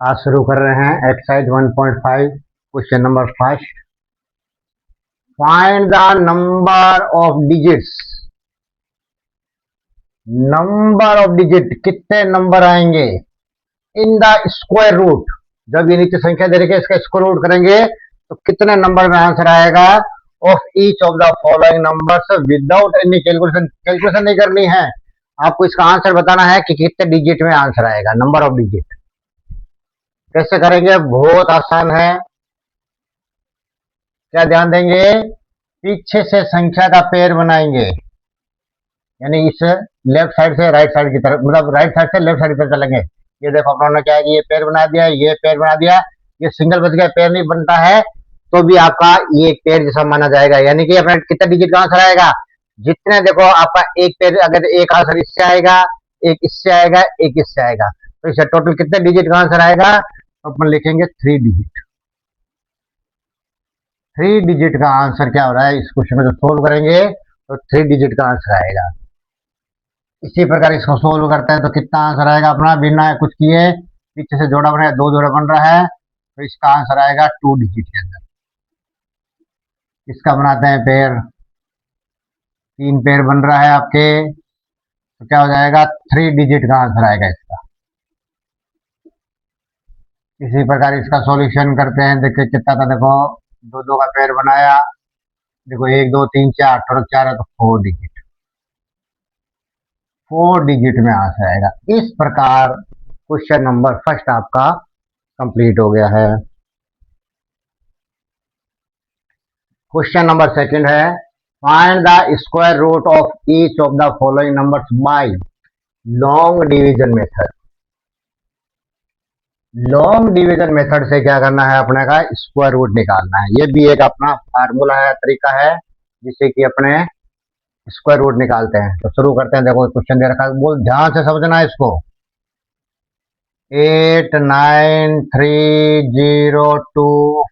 आज शुरू कर रहे हैं exercise 1.5 question number first. Find the number of digits. Number of digit, कितने नंबर आएंगे इन द स्क्वायर रूट। जब ये नीचे संख्या दे रही है, इसका स्क्वायर रूट करेंगे तो कितने नंबर में आंसर आएगा of each of the following numbers without any calculation. Calculation नहीं करनी है, आपको इसका आंसर बताना है कि कितने डिजिट में आंसर आएगा, नंबर ऑफ डिजिट। कैसे करेंगे? बहुत आसान है। क्या ध्यान देंगे? पीछे से संख्या का पेयर बनाएंगे, यानी इस लेफ्ट साइड से राइट साइड की तरफ, मतलब राइट साइड से लेफ्ट साइड की तरफ चलेंगे। ये देखो अपना क्या है कि ये पेयर बना दिया, ये पेयर बना दिया, ये सिंगल बच गया, पेयर नहीं बनता है तो भी आपका ये एक पेयर जैसा माना जाएगा। यानी कि अपने कितना डिजिट का आंसर आएगा, जितने देखो आपका एक पेयर, अगर एक आंसर इससे आएगा, एक इससे आएगा, एक इससे आएगा, तो इससे टोटल कितने डिजिट का आंसर आएगा? तो अपन लिखेंगे 3 डिजिट। 3 डिजिट का आंसर क्या हो रहा है इस क्वेश्चन में, जो सोल्व करेंगे तो 3 डिजिट का आंसर आएगा। इसी प्रकार इसको सोल्व करते हैं तो कितना आंसर आएगा अपना, बिना कुछ किए पीछे से जोड़ा बनाया, 2 जोड़ा बन रहा है, तो इसका आंसर आएगा 2 डिजिट के अंदर। इसका बनाते हैं पेयर, 3 पेयर बन रहा है आपके, तो क्या हो जाएगा 3 डिजिट का आंसर आएगा इसका। इसी प्रकार इसका सॉल्यूशन करते हैं, देखिए कितना था, देखो 2 का पेयर बनाया, देखो 1 2 3 4, टोटल 4 है तो 4 डिजिट। 4 डिजिट में आंसर आएगा। इस प्रकार क्वेश्चन नंबर फर्स्ट आपका कंप्लीट हो गया है। क्वेश्चन नंबर सेकंड है, find the square root of each of the following numbers by long division method. Long division method से क्या करना है, अपने का स्क्वायर रूट निकालना है। ये भी एक अपना फार्मूला है, तरीका है जिससे कि अपने स्क्वायर रूट निकालते हैं। तो शुरू करते हैं। देखो क्वेश्चन दे रखा है, बोल ध्यान से समझना है इसको। 89302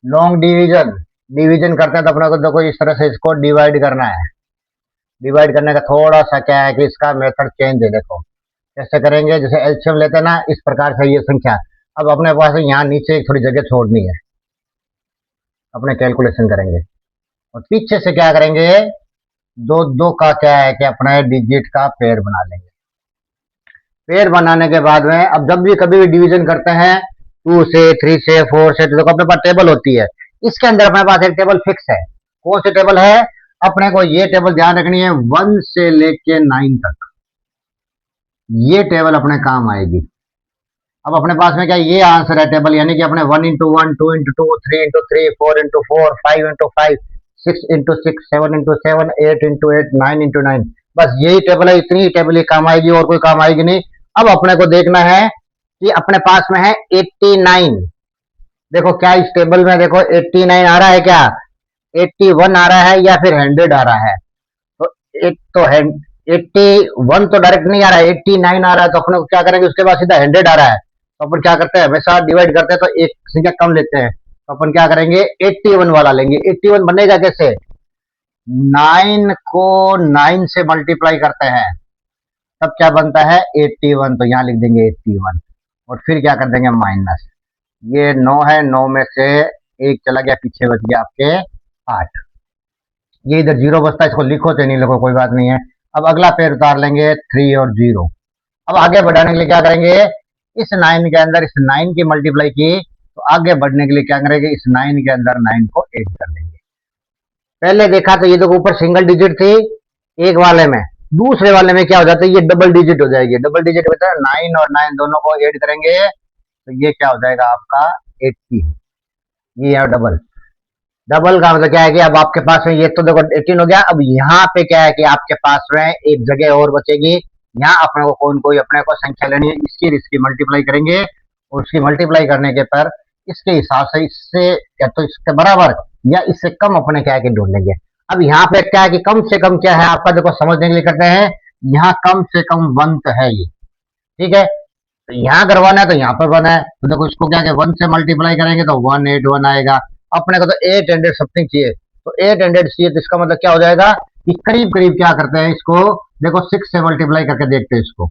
लॉन्ग डिवीजन। डिवीजन करते हैं तो अपने को देखो इस तरह से इसको डिवाइड करना है। डिवाइड करने का थोड़ा सा क्या है कि इसका मेथड चेंज है। देखो कैसे करेंगे, जैसे एलसीएम लेते हैं ना, इस प्रकार से ये संख्या, अब अपने पास यहाँ नीचे एक थोड़ी जगह छोड़नी है, अपने कैलकुलेशन करेंगे और पीछे से क्या करेंगे, 2 का क्या है कि अपने डिजिट का पेयर बना लेंगे। पेयर बनाने के बाद में अब जब भी कभी भी डिवीजन करते हैं 2 से 3 से 4 से, तो देखो अपने पास टेबल होती है, इसके अंदर अपने पास एक टेबल फिक्स है। कौन सी टेबल है? अपने को ये टेबल ध्यान रखनी है 1 से लेके 9 तक, ये टेबल अपने काम आएगी। अब अपने पास में क्या ये आंसर है टेबल, यानी कि अपने 1 into 1, 2 into 2, 3 into 3, 4 into 4, 5 into 5, 6 into 6, 7 into 7, 8 into 8, 9 into 9। बस यही टेबल है, इतनी ही टेबल ही काम आएगी और कोई काम आएगी नहीं। अब अपने को देखना है कि अपने पास में है 89। देखो क्या इस टेबल में देखो 89 आ रहा है, क्या 81 आ रहा है या फिर 100 आ रहा है? तो एक तो है 81 तो डायरेक्ट नहीं आ रहा है, 89 आ रहा है, तो अपने को क्या करेंगे, उसके बाद सीधा 100 आ रहा है, तो अपन क्या करते हैं, हमेशा डिवाइड करते हैं तो एक संख्या कम लेते हैं, तो अपन क्या करेंगे 81 वाला लेंगे। 81 बनेगा कैसे? 9 को 9 से मल्टीप्लाई करते हैं तब क्या बनता है 81, तो यहाँ लिख देंगे 81 और फिर क्या कर देंगे माइनस, ये 9 है, 9 में से एक चला गया, पीछे बच गया आपके 8, ये इधर 0 बचता है, इसको लिखो तो नहीं लिखो कोई बात नहीं है। अब अगला पेड़ उतार लेंगे 3 और 0। अब आगे बढ़ाने के लिए क्या करेंगे, इस 9 के अंदर इस 9 की मल्टीप्लाई की, तो आगे बढ़ने के लिए क्या करेंगे, इस 9 के अंदर 9 को ऐड कर लेंगे। पहले देखा तो ये देखो ऊपर सिंगल डिजिट थी एक वाले में, दूसरे वाले में क्या हो जाता है, ये डबल डिजिट हो जाएगी। डबल डिजिट होता है 9 और 9 दोनों को ऐड करेंगे तो ये क्या हो जाएगा आपका 80। ये है डबल। डबल का मतलब क्या है कि अब आपके पास में ये तो देखो 18 हो गया, अब यहाँ पे क्या है कि आपके पास में एक जगह और बचेगी, यहाँ अपने को कोई अपने को संख्या लेनी है, इसकी मल्टीप्लाई करेंगे और उसकी मल्टीप्लाई करने के पर इसके हिसाब से इससे या तो इसके बराबर या इससे कम अपने क्या है कि ढूंढ लेंगे। अब यहाँ पे क्या है कि कम से कम क्या है आपका, देखो समझने के लिए करते हैं, यहाँ कम से कम 1 तो है ये, ठीक है, तो यहाँ करवाना है तो यहाँ पर बना है, तो देखो इसको क्या है 1 से मल्टीप्लाई करेंगे तो 181 आएगा। अपने को तो 800 समथिंग चाहिए, तो 800 चाहिए, तो इसका मतलब क्या हो जाएगा कि करीब करीब क्या करते हैं इसको, देखो 6 से मल्टीप्लाई करके देखते हैं इसको,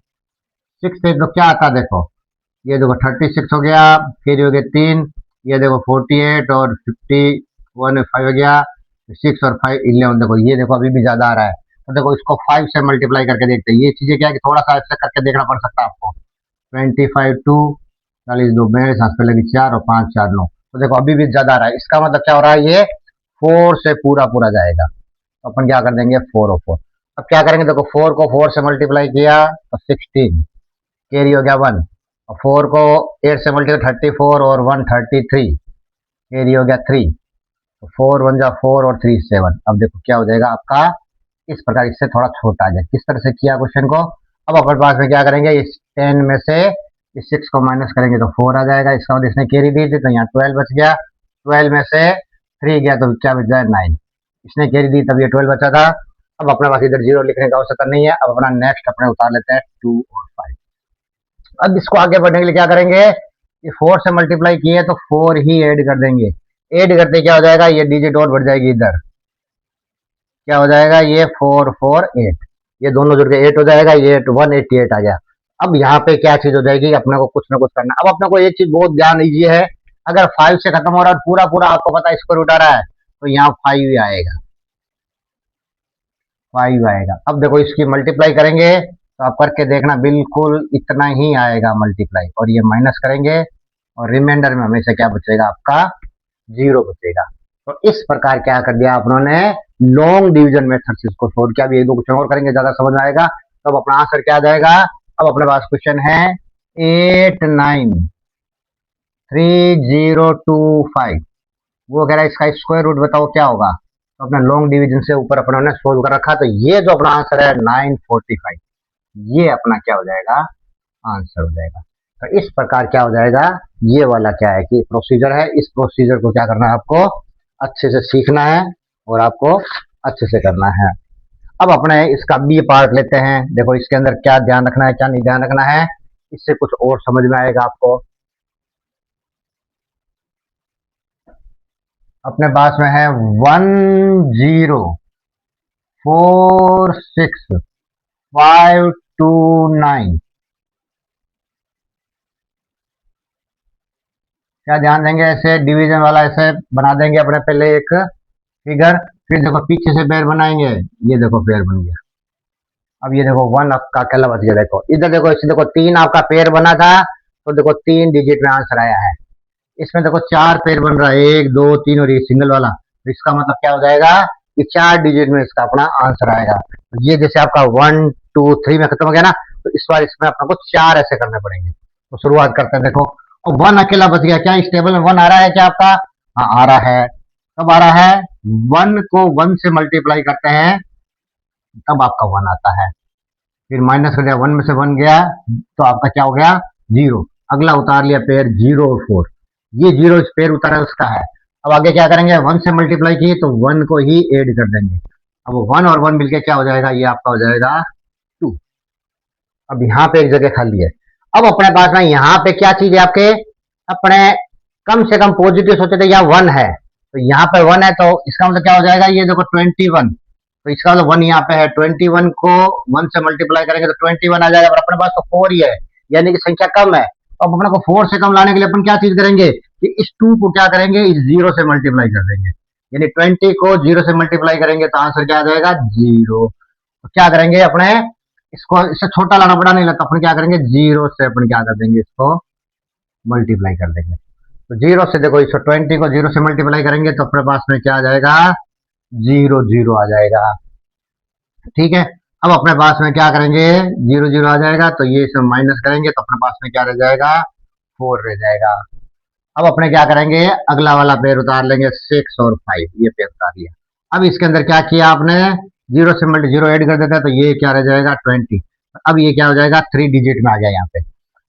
6 से तो क्या आता है देखो ये देखो 36 हो गया, फिर ये हो गया 3, ये देखो 48 और 51 5 हो गया, 6 और 5 11। देखो ये देखो अभी भी ज्यादा आ रहा है, तो देखो इसको 5 से मल्टीप्लाई करके देखते हैं। ये चीजें क्या है कि थोड़ा सा ऐसा करके देखना पड़ सकता है आपको। 25 2 40 2 42 पे लगी 4 और 5 4 9। तो देखो अभी भी ज्यादा आ रहा है, इसका मतलब क्या हो रहा है, ये 4 से पूरा पूरा जाएगा। तो अपन क्या कर देंगे 4 और 4। अब क्या करेंगे, देखो 4 को 4 से मल्टीप्लाई किया तो 16, कैरी हो गया 1। और 4 को 8 से मल्टीप्लाई 34 और 1 33, कैरी हो गया 3। तो 4 1 जा 4 और 3 7। अब देखो क्या हो जाएगा आपका, इस प्रकार इससे थोड़ा छोटा आ जाए। किस तरह से किया क्वेश्चन को, अब अपने पास में क्या करेंगे, इस 10 में से इस 6 को माइनस करेंगे तो 4 आ जाएगा। इसका मतलब इसने कैरी दी थी तो यहाँ 12 बच गया, 12 में से 3 गया तो क्या बच जाए 9। इसने कैरी दी तब ये 12 बचा था। अब अपने पास इधर 0 लिखने का आवश्यकता नहीं है। अब अपना नेक्स्ट अपने उतार लेते हैं 2 और 5। अब इसको आगे बढ़ने के लिए क्या करेंगे, ये 4 से मल्टीप्लाई किए तो 4 ही ऐड कर देंगे। ऐड करते क्या हो जाएगा, ये डिजिट और बढ़ जाएगी इधर, क्या हो जाएगा, ये 4 4 8, ये दोनों जुड़ के 8 हो जाएगा, ये 188 आ गया। अब यहाँ पे क्या चीज हो जाएगी, अपने को कुछ ना कुछ करना। अब अपने को एक चीज बहुत ध्यान दीजिए है, अगर 5 से खत्म हो रहा है पूरा पूरा आपको पता है स्क्वायर रूट आ रहा है, तो यहाँ 5 ही आएगा, 5 आएगा। अब देखो इसकी मल्टीप्लाई करेंगे तो आप करके देखना, बिल्कुल इतना ही आएगा मल्टीप्लाई। और ये माइनस करेंगे और रिमाइंडर में हमेशा क्या बचेगा आपका, 0 बचेगा। तो इस प्रकार क्या कर दिया आप लोगों ने, लॉन्ग डिवीजन मेथड से इसको सोल्व किया। अब एक दो क्वेश्चन और करेंगे, ज्यादा समझ में आएगा। तो अब अपना आंसर क्या आ जाएगा, अब अपने पास क्वेश्चन है 893025। वो कह रहा है इसका स्क्वायर रूट बताओ क्या होगा। तो अपना लॉन्ग डिवीजन से ऊपर अपनों ने सोल्व कर रखा, तो ये जो अपना आंसर है 945, ये अपना क्या हो जाएगा, आंसर हो जाएगा। तो इस प्रकार क्या हो जाएगा, ये वाला क्या है कि प्रोसीजर है। इस प्रोसीजर को क्या करना है आपको, अच्छे से सीखना है और आपको अच्छे से करना है। अब अपने इसका बी पार्ट लेते हैं। देखो इसके अंदर क्या ध्यान रखना है क्या नहीं ध्यान रखना है, इससे कुछ और समझ में आएगा आपको। अपने पास में है 1046529। क्या ध्यान देंगे, ऐसे डिवीजन वाला ऐसे बना देंगे अपने पहले एक फिगर, फिर देखो पीछे से पेयर बनाएंगे, ये देखो पेयर बन गया। अब ये देखो 1 आपका अकेला बच गया। देखो इधर देखो, इसे देखो 3 आपका पेयर बना था, तो देखो 3 डिजिट में आंसर आया है। इसमें देखो 4 पेयर बन रहा है, 1 2 3 और ये सिंगल वाला, तो इसका मतलब क्या हो जाएगा कि 4 डिजिट में इसका अपना आंसर आएगा। तो ये जैसे आपका 1 2 3 में खत्म हो गया ना, तो इस बार इसमें अपने को 4 ऐसे करने पड़ेंगे। तो शुरुआत करते हैं। देखो और 1 अकेला बच गया, क्या इस टेबल में 1 आ रहा है क्या आपका, हाँ आ रहा है। कब आ रहा है, 1 को 1 से मल्टीप्लाई करते हैं तब आपका 1 आता है। फिर माइनस कर दिया, 1 में से 1 गया तो आपका क्या हो गया 0। अगला उतार लिया पेयर 0 और 4, ये 0 इस पेयर उतारा उसका है। अब आगे क्या करेंगे, 1 से मल्टीप्लाई किए तो 1 को ही ऐड कर देंगे। अब 1 और 1 मिलके क्या हो जाएगा, ये आपका हो जाएगा 2। अब यहाँ पे एक जगह खाली है। अब अपने पास में यहाँ पे क्या चीज है आपके, अपने कम से कम पॉजिटिव सोचे थे, यहाँ 1 है तो यहाँ पे 1 है, तो इसका मतलब क्या हो जाएगा, ये देखो 21, तो इसका मतलब 1 यहाँ पे है। 21 को 1 से मल्टीप्लाई करेंगे तो 21 आ जाएगा, पर अपने पास तो 4 ही है, यानी कि संख्या कम है। तो अब अपने को 4 से कम लाने के लिए अपन क्या चीज करेंगे कि इस 2 को क्या करेंगे, इस 0 से मल्टीप्लाई कर देंगे। यानी 20 को 0 से मल्टीप्लाई करेंगे तो आंसर क्या आ जाएगा 0। तो क्या करेंगे अपने, इसको इससे छोटा लाना बड़ा नहीं लगता, अपन क्या करेंगे 0 से अपन क्या कर देंगे, इसको मल्टीप्लाई कर देंगे। तो 0 से देखो, इसको 20 को 0 से मल्टीप्लाई करेंगे तो अपने पास में क्या आ जाएगा, 0 0 आ जाएगा। ठीक है। अब अपने पास में क्या करेंगे, 0 0 आ जाएगा, तो ये इसमें माइनस करेंगे तो अपने पास में क्या रह जाएगा, 4 रह जाएगा। अब अपने क्या करेंगे, अगला वाला पेयर उतार लेंगे 6 और 5, ये पेयर उतार लिया। अब इसके अंदर क्या किया आपने, 0 से मल्टी 0 ऐड कर देता है तो ये क्या रह जाएगा 20। अब ये क्या हो जाएगा 3 डिजिट में आ गया यहाँ पे।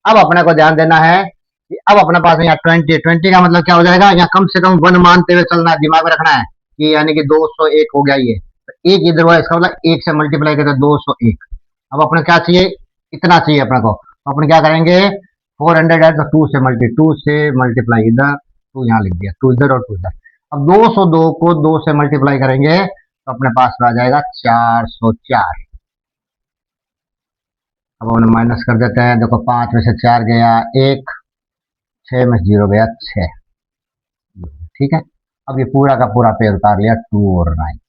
अब अपने को ध्यान देना है कि अब अपने पास में यहाँ 20 का मतलब क्या हो जाएगा, यहाँ कम से कम 1 मानते हुए चलना है, दिमाग में रखना है कि यानी कि 201 हो गया ये, तो एक इधर हुआ, इसका मतलब 1 से मल्टीप्लाई करते 201। अब अपने क्या चाहिए, इतना चाहिए अपने को, तो अपन क्या करेंगे, 400 है तो 2 से मल्टीप्लाई इधर, 2 यहाँ लिख दिया, 2 इधर और 2 इधर। अब 202 को 2 से मल्टीप्लाई करेंगे तो अपने पास में आ जाएगा 404। अब उन्हें माइनस कर देते हैं। देखो 5 में से 4 गया 1, 6 में से 0 गया 6। ठीक है, अब ये पूरा का पूरा पेयर उतार लिया 2 और 9।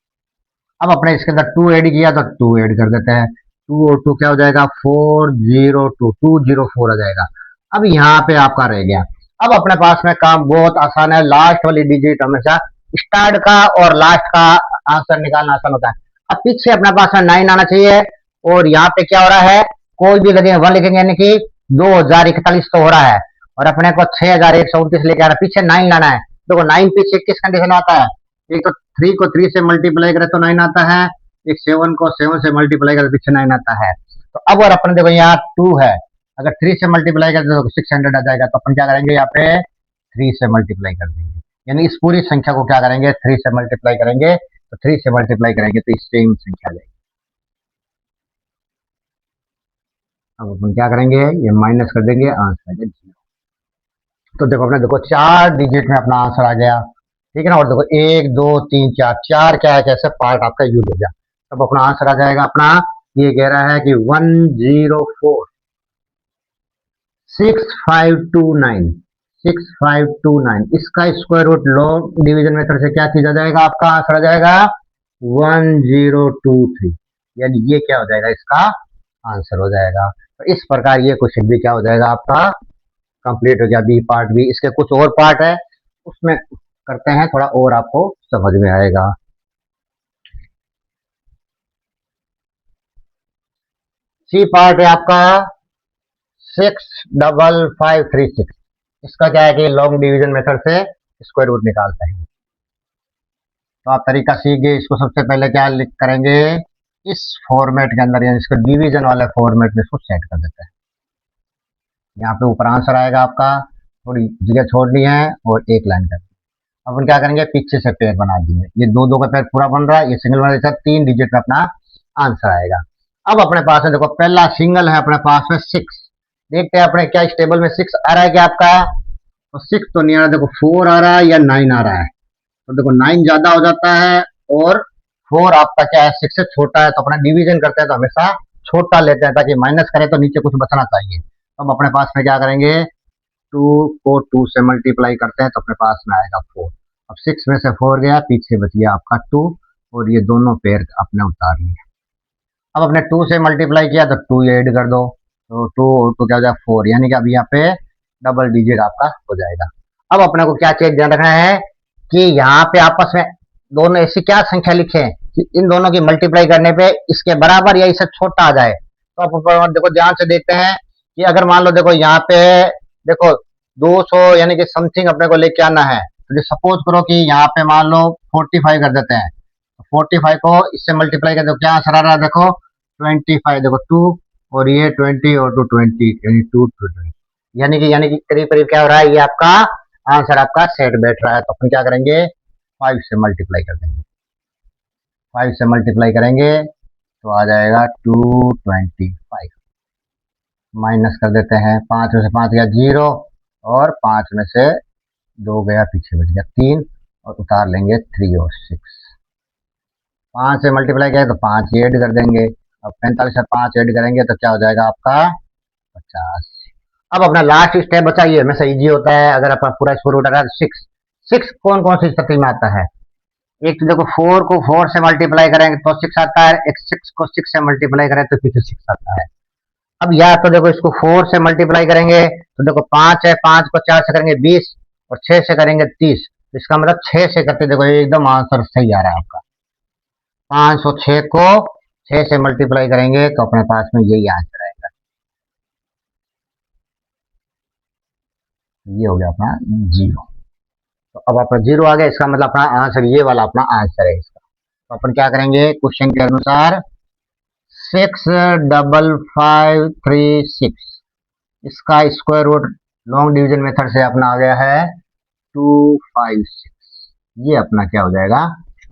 अब अपने इसके अंदर 2 ऐड किया तो 2 ऐड कर देते हैं। 2 और 2 क्या हो जाएगा 402, 204 आ जाएगा। अब यहाँ पे आपका रह गया। अब अपने पास में काम बहुत आसान है, लास्ट वाली डिजिट हमेशा स्टार्ट का और लास्ट का आंसर निकालना आसान होता है। अब पीछे अपने पास में 9 आना चाहिए और यहाँ पे क्या हो रहा है, कोई भी लगेगा 1 लिखेंगे यानी कि 2041 तो हो रहा है और अपने को 6129 लेके आना, पीछे 9 लाना है। देखो 9 पीछे किस कंडीशन में आता है, एक तो 3 को 3 से मल्टीप्लाई करे तो 9 आता है, एक 7 को 7 से मल्टीप्लाई करे तो पीछे 9 आता है। तो अब अगर अपन देखो यहाँ 2 है, अगर 3 से मल्टीप्लाई करते तो 600 आ जाएगा। तो अपन क्या करेंगे यहाँ पे 3 से मल्टीप्लाई कर देंगे, यानी इस पूरी संख्या को क्या करेंगे 3 से मल्टीप्लाई करेंगे। तो 3 से मल्टीप्लाई करेंगे तो सेम संख्या आ जाएगी। अब अपन क्या करेंगे, ये माइनस कर देंगे, आंसर आ जाएगा। तो देखो अपने देखो 4 डिजिट में अपना आंसर आ गया। ठीक है ना, और देखो 1 2 3 4, 4 क्या है कैसे पार्ट आपका यूज हो गया। तब अपना आंसर आ जाएगा अपना, ये कह रहा है कि 1046529, 6529 इसका square root long division method से क्या चीज आ जाएगा, आपका आंसर आ जाएगा 1023। यानी ये क्या हो जाएगा, इसका आंसर हो जाएगा। तो इस प्रकार ये क्वेश्चन भी क्या हो जाएगा आपका कंप्लीट हो गया। बी पार्ट भी, इसके कुछ और पार्ट है उसमें करते हैं, थोड़ा और आपको समझ में आएगा। सी पार्ट है आपका 65536। इसका क्या है कि लॉन्ग डिवीजन मेथड से स्क्वायर रूट निकालते हैं। तो आप तरीका सीख गए। इसको सबसे पहले क्या करेंगे, इस फॉर्मेट के अंदर यानी इसको डिवीजन वाले फॉर्मेट में इसको सेट कर देते हैं। यहाँ पे ऊपर आंसर आएगा आपका, थोड़ी जगह छोड़नी है और एक लाइन कर। अपन क्या करेंगे, पीछे से पेयर बना देंगे, ये दो दो का पेयर पूरा बन रहा है, ये सिंगल बना, 3 डिजिट में अपना आंसर आएगा। अब अपने पास है देखो पहला सिंगल है अपने पास में 6। देखते हैं अपने क्या इस टेबल में 6 आ रहा है क्या आपका, तो 6 तो नहीं आ रहा, देखो 4 आ रहा है या 9 आ रहा है। तो देखो 9 ज्यादा हो जाता है और 4 आपका क्या है 6 से छोटा है। तो अपना डिवीजन करते हैं तो हमेशा छोटा लेते हैं ताकि माइनस करें तो नीचे कुछ बचना चाहिए। तो अब अपने पास में क्या करेंगे, 2 को 2 से मल्टीप्लाई करते हैं तो अपने पास में आएगा 4। अब 6 में से 4 गया, पीछे बच गया आपका 2 और ये दोनों पेयर अपने उतार लिए। अब अपने 2 से मल्टीप्लाई किया तो 2 ऐड कर दो, तो 2 और 2 क्या हो जाएगा 4, यानी कि अब यहाँ पे डबल डिजिट आपका हो जाएगा। अब अपने को क्या चीज ध्यान रखना है कि यहाँ पे आपस में दोनों ऐसी क्या संख्या लिखे कि इन दोनों की मल्टीप्लाई करने पे इसके बराबर या इससे छोटा आ जाए। तो आप देखो ध्यान से देखते हैं कि अगर मान लो देखो यहाँ पे देखो 200 यानी कि समथिंग अपने को लेके आना है, तो सपोज करो कि यहाँ पे मान लो 45 कर देते हैं। 45 को इससे मल्टीप्लाई कर दो, क्या आंसर आ रहा है देखो 25, देखो 2 और ये 20 और 2 20 यानी 2 यानी कि करीब करीब क्या हो रहा है, ये आपका आंसर आपका सेट बैठ रहा है। तो अपन क्या करेंगे 5 से मल्टीप्लाई कर देंगे, 5 से मल्टीप्लाई करेंगे तो आ जाएगा 225। माइनस कर देते हैं, 5 में से 5 गया 0 और 5 में से 2 गया, पीछे बच गया 3 और उतार लेंगे 3 और 6। 5 से मल्टीप्लाई किया तो 5 ऐड कर देंगे। अब 45 से 5 ऐड करेंगे तो क्या हो जाएगा आपका 50। अब अपना लास्ट स्टेप बचा, ये हमेशा इजी होता है। अगर अपन पूरा स्कोर उठा रहा है 6, 6 कौन कौन सी स्थिति में आता है, एक तो देखो 4 को 4 से मल्टीप्लाई करेंगे तो 6 आता है, एक 6 को 6 से मल्टीप्लाई करें तो पीछे 6 आता है। अब या तो देखो इसको 4 से मल्टीप्लाई करेंगे तो देखो 5 है, 5 को 4 से करेंगे 20 और 6 से करेंगे 30। इसका मतलब 6 से करते देखो एकदम आंसर सही आ रहा है आपका। 506 को 6 से मल्टीप्लाई करेंगे तो अपने पास में यही आंसर आएगा। ये हो गया अपना 0। तो अब अपना 0 आ गया, इसका मतलब अपना आंसर ये वाला अपना आंसर है इसका। तो अपन क्या करेंगे क्वेश्चन के अनुसार 65536 इसका square root long division method से अपना आ गया है 256। ये अपना क्या हो जाएगा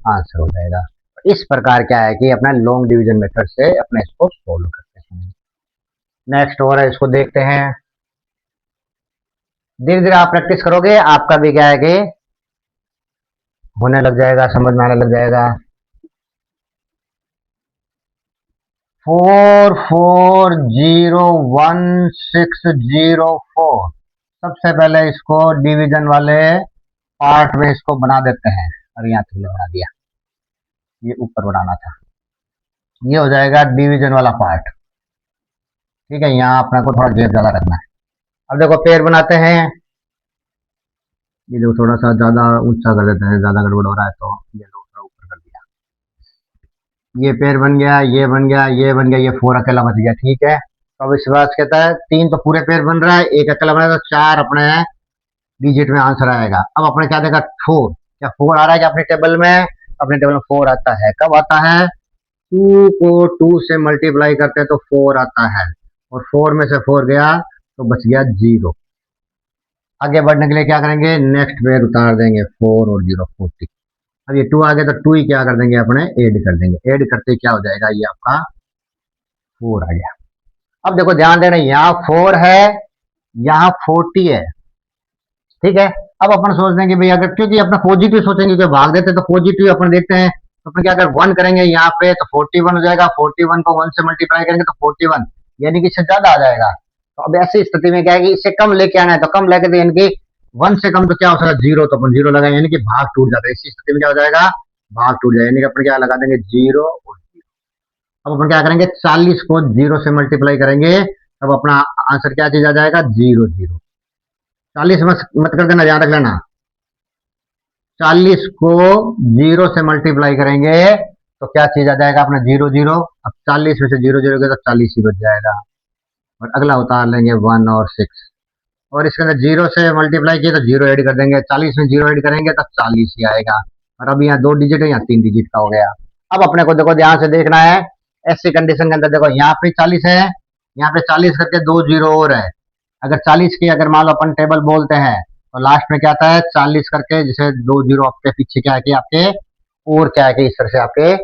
आंसर हो जाएगा। इस प्रकार क्या है कि अपना लॉन्ग डिवीजन मेथड से अपने इसको सोल्व करते हैं। नेक्स्ट और है, इसको देखते हैं। धीरे धीरे आप प्रैक्टिस करोगे आपका भी क्या है कि होने लग जाएगा, समझ में आने लग जाएगा। 4401,604। सबसे पहले इसको डिवीजन वाले पार्ट में इसको बना देते हैं, और यहाँ थोड़ा बना दिया, ये ऊपर बनाना था, ये हो जाएगा डिवीजन वाला पार्ट। ठीक है, यहाँ अपने को थोड़ा गैप ज्यादा रखना है। अब देखो पेड़ बनाते हैं, ये देखो थोड़ा सा ज्यादा ऊंचा कर देते हैं, ज्यादा गड़बड़ हो रहा है तो ये लो थोड़ा ऊपर कर दिया। ये पेड़ बन गया, ये बन गया, ये बन गया, ये 4 अकेला बच गया। ठीक है, तो अब इस बात कहता है 3 तो पूरे पेड़ बन रहा है, एक अकेला बना, तो 4 अपने डिजिट में आंसर आएगा। अब अपने क्या देगा 4, क्या 4 आ रहा है क्या अपने टेबल में? अपने टेबल में 4 आता है। कब आता है? 2 को 2 से मल्टीप्लाई करते हैं तो 4 आता है, और 4 में से 4 गया तो बच गया 0। आगे बढ़ने के लिए क्या करेंगे, नेक्स्ट पेड़ उतार देंगे, 4 और 0 40। अब ये 2 आ गया तो 2 ही क्या कर देंगे अपने, ऐड कर देंगे। ऐड करते क्या हो जाएगा, ये आपका 4 आ गया। अब देखो ध्यान देना, यहाँ 4 है, यहाँ 40 है। ठीक है, अब अपन सोच देंगे भाई, अगर क्योंकि अपना पॉजिटिव सोचेंगे, कि भाग देते तो पॉजिटिव अपन देखते हैं, तो अपन क्या, अगर 1 करेंगे यहाँ पे तो 41 हो जाएगा, 41 को 1 से मल्टीप्लाई करेंगे तो 41, यानी कि इससे ज्यादा आ जाएगा। तो अब ऐसी स्थिति में क्या है कि इससे कम लेके आना है, तो कम लेके, यानी कि 1 से कम तो क्या हो सकता है 0, तो अपन 0 लगाएंगे, यानी कि भाग टूट जाता है। इसी स्थिति में क्या हो जाएगा, भाग टूट जाएगा, यानी कि अपन क्या लगा देंगे 0 और 0। अब अपन क्या करेंगे, 40 को 0 से मल्टीप्लाई करेंगे, तब अपना आंसर क्या चीज आ जाएगा, 0 0। 40 मत कर देना, ध्यान रख लेना। 40 को 0 से मल्टीप्लाई करेंगे तो क्या चीज आ जाएगा अपना, 0 0। अब 40 में से 0 0 गया तो 40 ही बच जाएगा, और अगला उतार लेंगे 1 और 6, और इसके अंदर 0 से मल्टीप्लाई किए तो 0 ऐड कर देंगे, 40 में 0 ऐड करेंगे तो 40 ही आएगा। और अब यहाँ 2 डिजिट है, यहाँ 3 डिजिट का हो गया। अब अपने को देखो ध्यान से देखना है, ऐसी कंडीशन के अंदर देखो यहाँ पे 40 है, यहाँ पे 40 करके 2 0 और है। अगर 40 की अगर मान लो अपन टेबल बोलते हैं, तो लास्ट में क्या आता है 40 करके, जैसे 2 0 आपके पीछे क्या है कि आपके, और क्या है कि इस तरह से आपके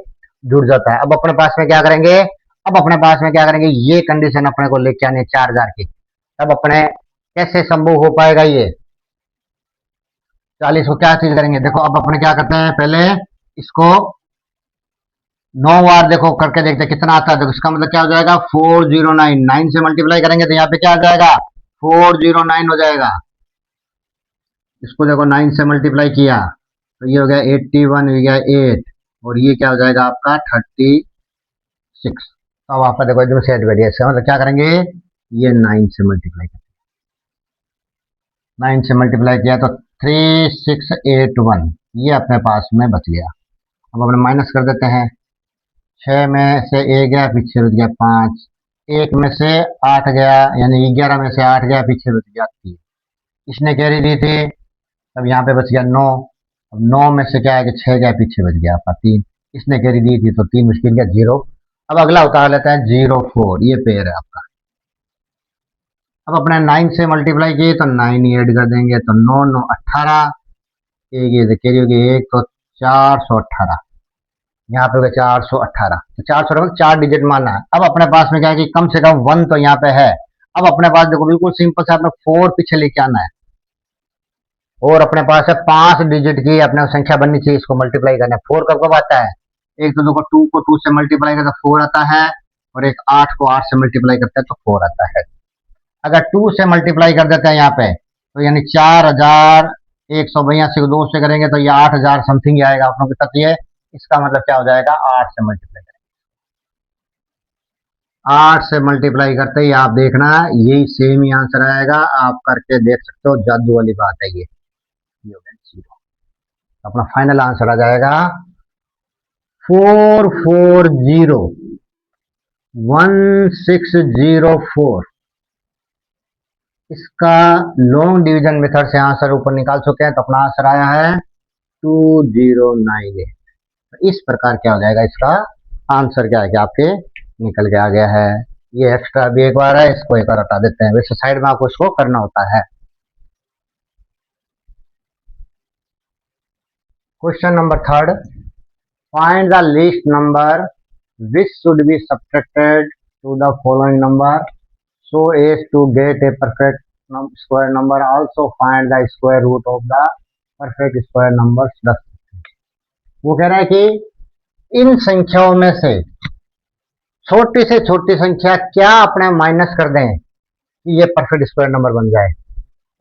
जुड़ जाता है। अब अपने पास में क्या करेंगे, अब अपने पास में क्या करेंगे, ये कंडीशन अपने को लेके आनी है 4000 की। तब अपने कैसे संभव हो पाएगा ये, 40 को क्या चीज करेंगे, देखो अब अपने क्या करते हैं, पहले इसको 9 बार देखो करके देखते हैं कितना आता है। देखो इसका मतलब क्या हो जाएगा, 409, 9 से मल्टीप्लाई करेंगे तो यहाँ पे क्या आ जाएगा, 409 हो जाएगा। इसको देखो 9 से मल्टीप्लाई किया तो ये हो गया 81, हो गया 8, और ये क्या हो जाएगा आपका 36। तो अब आपका देखो एकदम सेट बैठ गया। इसका मतलब क्या करेंगे, ये 9 से मल्टीप्लाई करेंगे, 9 से मल्टीप्लाई किया तो 3681, ये अपने पास में बच गया। अब अपने माइनस कर देते हैं, 6 में से 1 गया, पीछे बच गया 5, 1 में से 8 गया, यानी 11 में से 8 गया, पीछे बच गया 3। इसने कैरी दी थी, अब यहाँ पे बच गया 9। अब 9 में से क्या है कि 6 गया, पीछे बच गया आपका 3। इसने कैरी दी थी तो 3 मुश्किल गया 0। अब अगला उतार लेते हैं 0 4, ये पेयर है आपका। अब अपने 9 से मल्टीप्लाई किए तो 9 ही ऐड कर देंगे, तो 9 9 18, एक ये कैरी होगी 1, तो 418, यहाँ पे हो गया 418। तो 418 4 डिजिट मानना है। अब अपने पास में क्या है कि कम से कम 1 तो यहाँ पे है। अब अपने पास देखो बिल्कुल सिंपल से आपने 4 पीछे लेके आना है, और अपने पास है 5 डिजिट की अपने संख्या बननी चाहिए, इसको मल्टीप्लाई करना है। 4 कब कब आता है, एक तो देखो 2 को 2 से मल्टीप्लाई करता है 4 आता है, और एक 8 को 8 से मल्टीप्लाई करता है तो 4 आता है। अगर 2 से मल्टीप्लाई कर देते हैं यहाँ पे, तो यानी 4182 को 2 से करेंगे तो ये 8000 समथिंग आएगा अपनों के साथ। ये इसका मतलब क्या हो जाएगा, 8 से मल्टीप्लाई करेंगे, 8 से मल्टीप्लाई करते ही आप देखना यही सेम ही आंसर आएगा। आप करके देख सकते हो, जादू वाली बात है ये हो गया 0। अपना फाइनल आंसर आ जाएगा 4401,604। इसका लॉन्ग डिवीजन मेथड से आंसर ऊपर निकाल चुके हैं, तो अपना आंसर आया है 2098। इस प्रकार क्या हो जाएगा, इसका आंसर क्या है कि आपके निकल के आ गया है। ये एक्स्ट्रा भी एक बार है, इसको एक बार हटा देते हैं, वैसे साइड में आपको इसको करना होता है। Question number 3, find the least number which should be subtracted to the following number so as to get a perfect square number. Also find the square root of the perfect square numbers. 10, वो कह रहा है कि इन संख्याओं में से छोटी से छोटी संख्या क्या अपने माइनस कर दें कि ये परफेक्ट स्क्वायर नंबर बन जाए,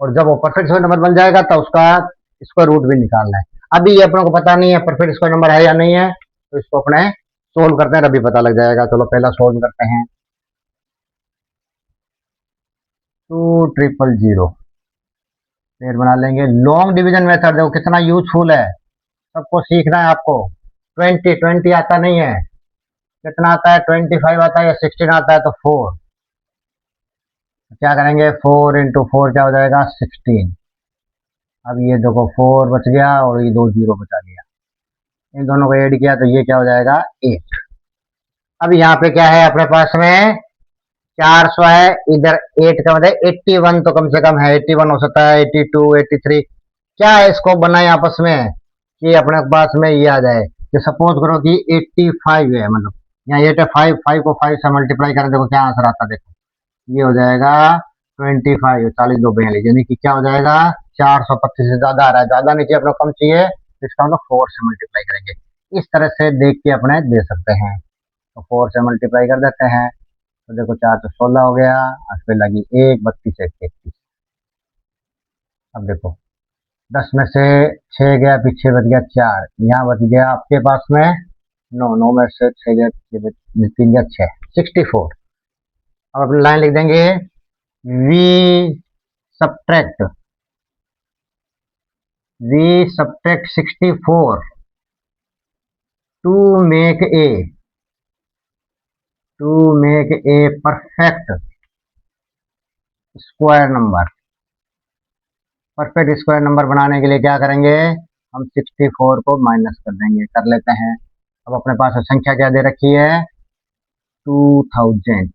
और जब वो परफेक्ट स्क्वायर नंबर बन जाएगा तो उसका स्क्वायर रूट भी निकालना है। अभी ये अपने को पता नहीं है परफेक्ट स्क्वायर नंबर है या नहीं है, तो इसको अपने सोल्व करते हैं, अभी पता लग जाएगा। चलो पहला सोल्व करते हैं। 2000 फिर बना लेंगे लॉन्ग डिवीजन मेथड। देखो कितना यूजफुल है, सबको सीखना है आपको। 20 आता नहीं है, कितना आता है? 25 आता है या 16 आता है? तो 4। क्या करेंगे? 4 × 4 क्या हो जाएगा? 16। अब ये देखो 4 बच गया और ये 2 0 बचा गया, इन दोनों को ऐड किया तो ये क्या हो जाएगा? 8। अब यहाँ पे क्या है अपने पास में? 400 है, इधर 8 का मतलब 81 तो कम से कम है, 81 हो सकता है, 82 83। क्या है इसको बनाए आपस में कि अपने पास में ये आ जाए कि सपोज करो कि 85 है, मतलब यहाँ 85, 5 को 5 से मल्टीप्लाई करें, देखो क्या आंसर आता है। देखो ये हो जाएगा 25, 40 2 42, यानी कि क्या हो जाएगा? 425 से ज्यादा आ रहा है, ज्यादा नहीं चाहिए, अपने को कम चाहिए, इसका मतलब 4 से मल्टीप्लाई करेंगे। इस तरह से देख के अपने दे सकते हैं, तो 4 से मल्टीप्लाई कर देते हैं, तो देखो 4 तो 16 हो गया, और फिर लगी 1 32 1 33। अब देखो 10 में से 6 गया, पीछे बच गया 4, यहाँ बच गया आपके पास में 9, 9 में से 6 गया, पीछे 3 गया 6, 64। अब अपनी लाइन लिख देंगे, we subtract we subtract 64 to make a perfect square number. Perfect square number बनाने के लिए क्या करेंगे? हम 64 को माइनस कर देंगे, कर लेते हैं। अब अपने पास संख्या क्या दे रखी है? 2000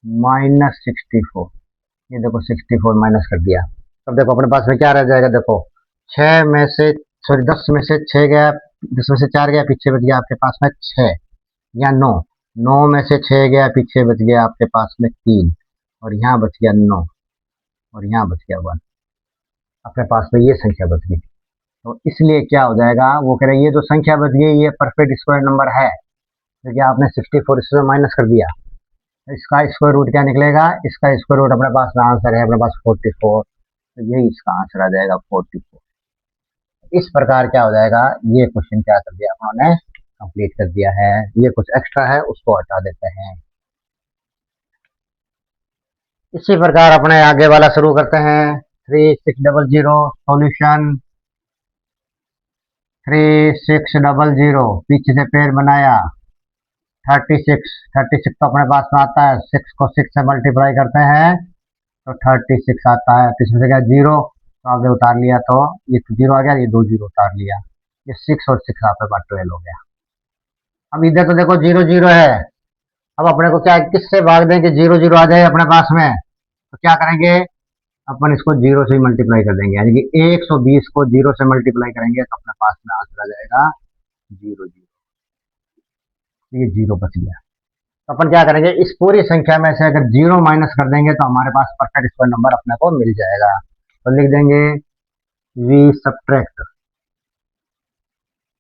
माइनस 64। ये देखो 64 माइनस कर दिया, तब देखो अपने पास में क्या रह जाएगा? देखो 6 में से सॉरी 10 में से 6 गया, 10 में से 4 गया, पीछे बच गया आपके पास में 6 या 9, 9 में से 6 गया, पीछे बच गया आपके पास में 3, और यहाँ बच गया 9, और यहाँ बच गया 1। अपने पास में ये संख्या बच गई, तो इसलिए क्या हो जाएगा? वो कह रहे हैं ये जो संख्या बच गई ये परफेक्ट स्क्वायर नंबर है, क्योंकि आपने 64 इससे माइनस कर दिया। इसका स्क्वायर रूट क्या निकलेगा? इसका स्क्वायर रूट अपने पास में आंसर है, अपने पास 44, तो यही इसका आंसर आ जाएगा 44। इस प्रकार क्या हो जाएगा? ये क्वेश्चन क्या कर दिया उन्होंने? कंप्लीट कर दिया है। ये कुछ एक्स्ट्रा है उसको हटा देते हैं। इसी प्रकार अपने आगे वाला शुरू करते हैं। 3600 सॉल्यूशन। 3600 पीछे से पेड़ बनाया। 36 तो अपने पास में आता है, 6 को 6 से मल्टीप्लाई करते हैं तो 36 आता है, तो इसमें से क्या 0 तो आगे उतार लिया, तो ये 0 आ गया, ये 2 0 उतार लिया, ये 6 और 6 आपके पास 12 हो गया। अब इधर तो देखो 0 0 है, अब अपने को क्या किससे भाग दें कि 0 0 आ जाए अपने पास में? तो क्या करेंगे? अपन इसको 0 से ही मल्टीप्लाई कर देंगे, यानी कि 120 को 0 से मल्टीप्लाई करेंगे तो अपने पास में आंसर आ जाएगा 0 0। ये 0 बच गया, तो अपन क्या करेंगे? इस पूरी संख्या में से अगर 0 माइनस कर देंगे तो हमारे पास परफेक्ट स्क्वायर नंबर अपने को मिल जाएगा। तो लिख देंगे we subtract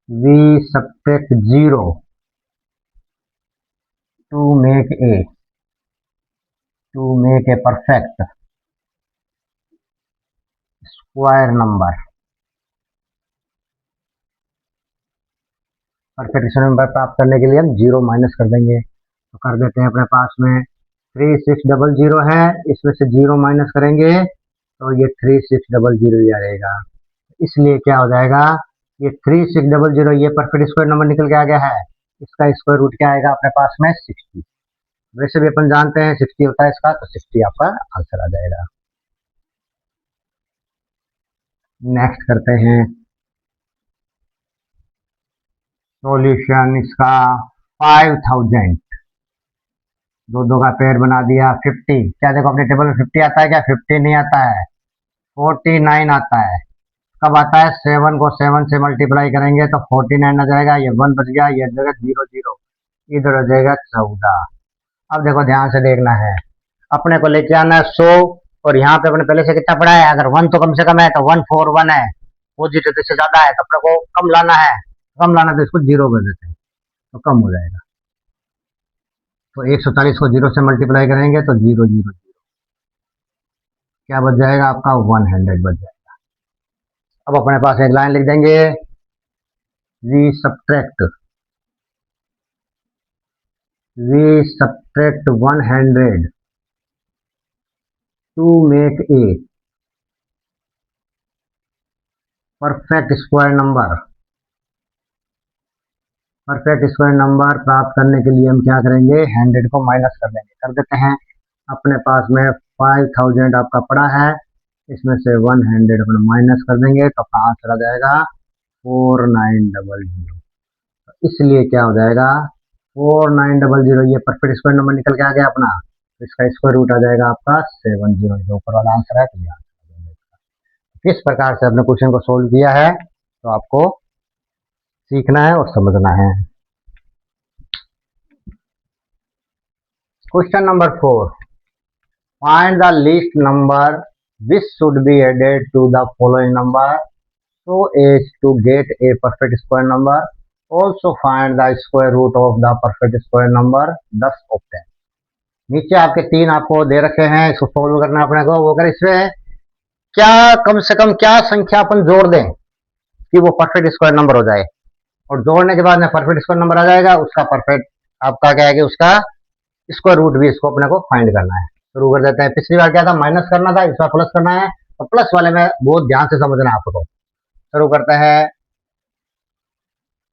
0 to make a perfect square number. Perfect square number प्राप्त करने के लिए हम 0 माइनस कर देंगे, तो कर देते हैं। अपने पास में 3600 है, इसमें से 0 माइनस करेंगे तो ये 3600 ही आ जाएगा। इसलिए क्या हो जाएगा? ये 3600 ये परफेक्ट स्क्वायर नंबर निकल के आ गया है, इसका स्क्वायर रूट क्या आएगा अपने पास में? 60। वैसे भी अपन जानते हैं 60 होता है इसका, तो 60 आपका आंसर आ जाएगा। नेक्स्ट करते हैं सॉल्यूशन इसका 5000। दो दो का पेड़ बना दिया। 50 क्या देखो अपने टेबल में 50 आता है क्या? 50 नहीं आता है, 49 आता है। कब आता है? 7 को 7 से मल्टीप्लाई करेंगे तो 49 आ जाएगा, ये 1 बच गया, ये जगह 0 0, इधर हो जाएगा 14। अब देखो ध्यान से देखना है, अपने को लेके आना है 100, और यहाँ पे अपने पहले से कितना पड़ा है? अगर 1 तो कम से कम है तो 141 है, पॉजिटिव तो इससे ज्यादा है, तो अपने को कम लाना है, कम लाना तो इसको 0 कर देते हैं तो कम हो जाएगा। तो 140 को 0 से मल्टीप्लाई करेंगे तो 0 0 0, क्या बच जाएगा आपका 100 बच जाएगा। अब अपने पास एक लाइन लिख देंगे, we subtract 100 to make a perfect square number. Perfect square number प्राप्त करने के लिए हम क्या करेंगे, 100 को माइनस कर देंगे। कर देते हैं। अपने पास में 5000 आपका पड़ा है, इसमें से 100 अपना माइनस कर देंगे तो अपना आंसर आ जाएगा 4900। इसलिए क्या हो जाएगा 4900, ये परफेक्ट स्क्वायर नंबर निकल के आ गया अपना, तो इसका स्क्वायर रूट आ जाएगा आपका 70, जो ऊपर वाला आंसर है। तो ये आंसर किस प्रकार से अपने क्वेश्चन को सोल्व किया है तो आपको सीखना है और समझना है। Question number 4, find the least number which should be added to the following number so as to get a perfect square number. Also find the square root of the perfect square number thus obtained. नीचे आपके तीन आपको दे रखे हैं, इसको solve करना है अपने को। वो अगर इसमें क्या कम से कम क्या संख्या अपन जोड़ दें कि वो परफेक्ट स्क्वायर नंबर हो जाए, और जोड़ने के बाद में परफेक्ट स्क्वायर नंबर आ जाएगा, उसका परफेक्ट आपका क्या है कि उसका स्क्वायर रूट भी इसको अपने को फाइंड करना है। शुरू कर देते हैं। पिछली बार क्या था, माइनस करना था, इस बार प्लस करना है, तो प्लस वाले में बहुत ध्यान से समझना है आपको। शुरू करते हैं।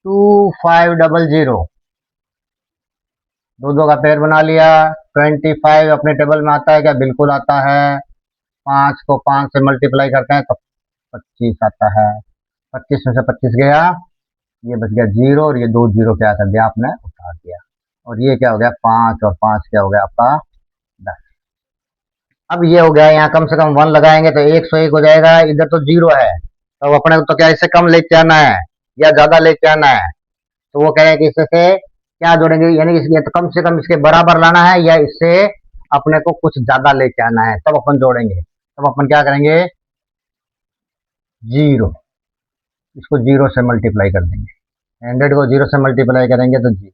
2500, दो दो का पेयर बना लिया। 25 अपने टेबल में आता है क्या, बिल्कुल आता है। 5 को 5 से मल्टीप्लाई करते हैं तो 25 आता है। 25 में से 25 गया, ये बच गया 0, और ये 2 0 क्या कर दिया आपने, उतार दिया। और ये क्या हो गया 5 और 5 क्या हो गया आपका 10। अब ये हो गया, यहाँ कम से कम 1 लगाएंगे तो 101 हो जाएगा। इधर तो 0 है, तो अपने को तो क्या इससे कम लेके आना है या ज्यादा लेके आना है। तो वो कह रहे हैं कि इससे क्या जोड़ेंगे, यानी इसलिए तो कम से कम इसके बराबर लाना है या इससे अपने को कुछ ज्यादा लेके आना है, तब अपन जोड़ेंगे। तब अपन क्या करेंगे, 0, इसको 0 से मल्टीप्लाई कर देंगे। 100 को 0 से मल्टीप्लाई करेंगे तो 0,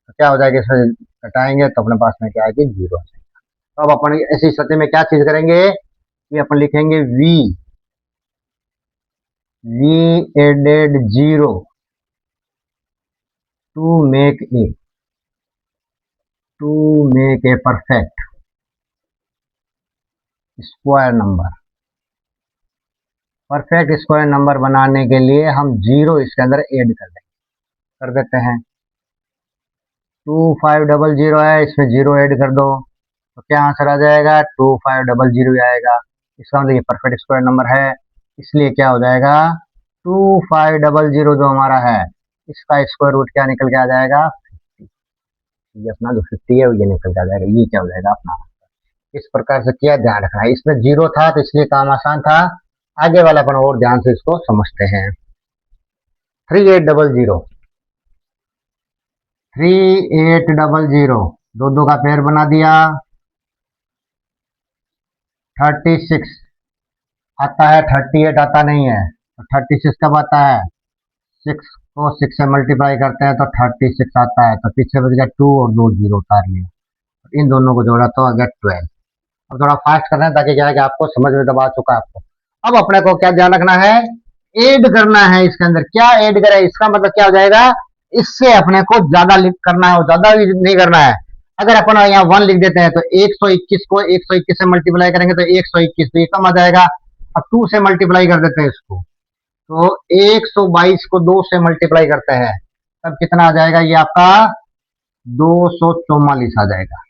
तो क्या हो जाएगा, इसमें घटाएंगे तो अपने पास में क्या आएगी 0 आ जाएगा। तो अब अपन ऐसी स्थिति में क्या चीज करेंगे कि अपन लिखेंगे we added 0 to make a perfect square number. Perfect square number बनाने के लिए हम 0 इसके अंदर ऐड कर देंगे। कर देते हैं। 2500 है, इसमें 0 ऐड कर दो तो क्या आंसर आ जाएगा 2500 आएगा। इसका मतलब ये परफेक्ट स्क्वायर नंबर है, इसलिए क्या हो जाएगा 2500 जो हमारा है, इसका स्क्वायर रूट क्या निकल के आ जाएगा 50। ये अपना जो 50 है ये निकल के आ जाएगा। ये क्या हो जाएगा अपना, इस प्रकार से किया, ध्यान रखना है। इसमें 0 था तो इसलिए काम आसान था, आगे वाला अपन और ध्यान से इसको समझते हैं। 3800, 3800, दो दो का पेयर बना दिया। 36 आता है, 38 आता नहीं है, तो 36 कब आता है, 6 को 6 से मल्टीप्लाई करते हैं तो 36 आता है। तो पीछे बच गया 2 और 2 0 उतार लिया, इन दोनों को जोड़ा तो आ गया 12। अब थोड़ा फास्ट करना है ताकि क्या है कि आपको समझ में दबा चुका है आपको। अब अपने को क्या ध्यान रखना है, ऐड करना है इसके अंदर। क्या ऐड करें, इसका मतलब क्या हो जाएगा, इससे अपने को ज्यादा लिख करना है और ज्यादा भी नहीं करना है। अगर अपन यहाँ 1 लिख देते हैं तो 121 को 121 से मल्टीप्लाई करेंगे तो 121, तो ये कम आ जाएगा। अब 2 से मल्टीप्लाई कर देते हैं इसको, तो 122 को 2 से मल्टीप्लाई करते हैं तब कितना आ जाएगा, ये आपका 244 आ जाएगा।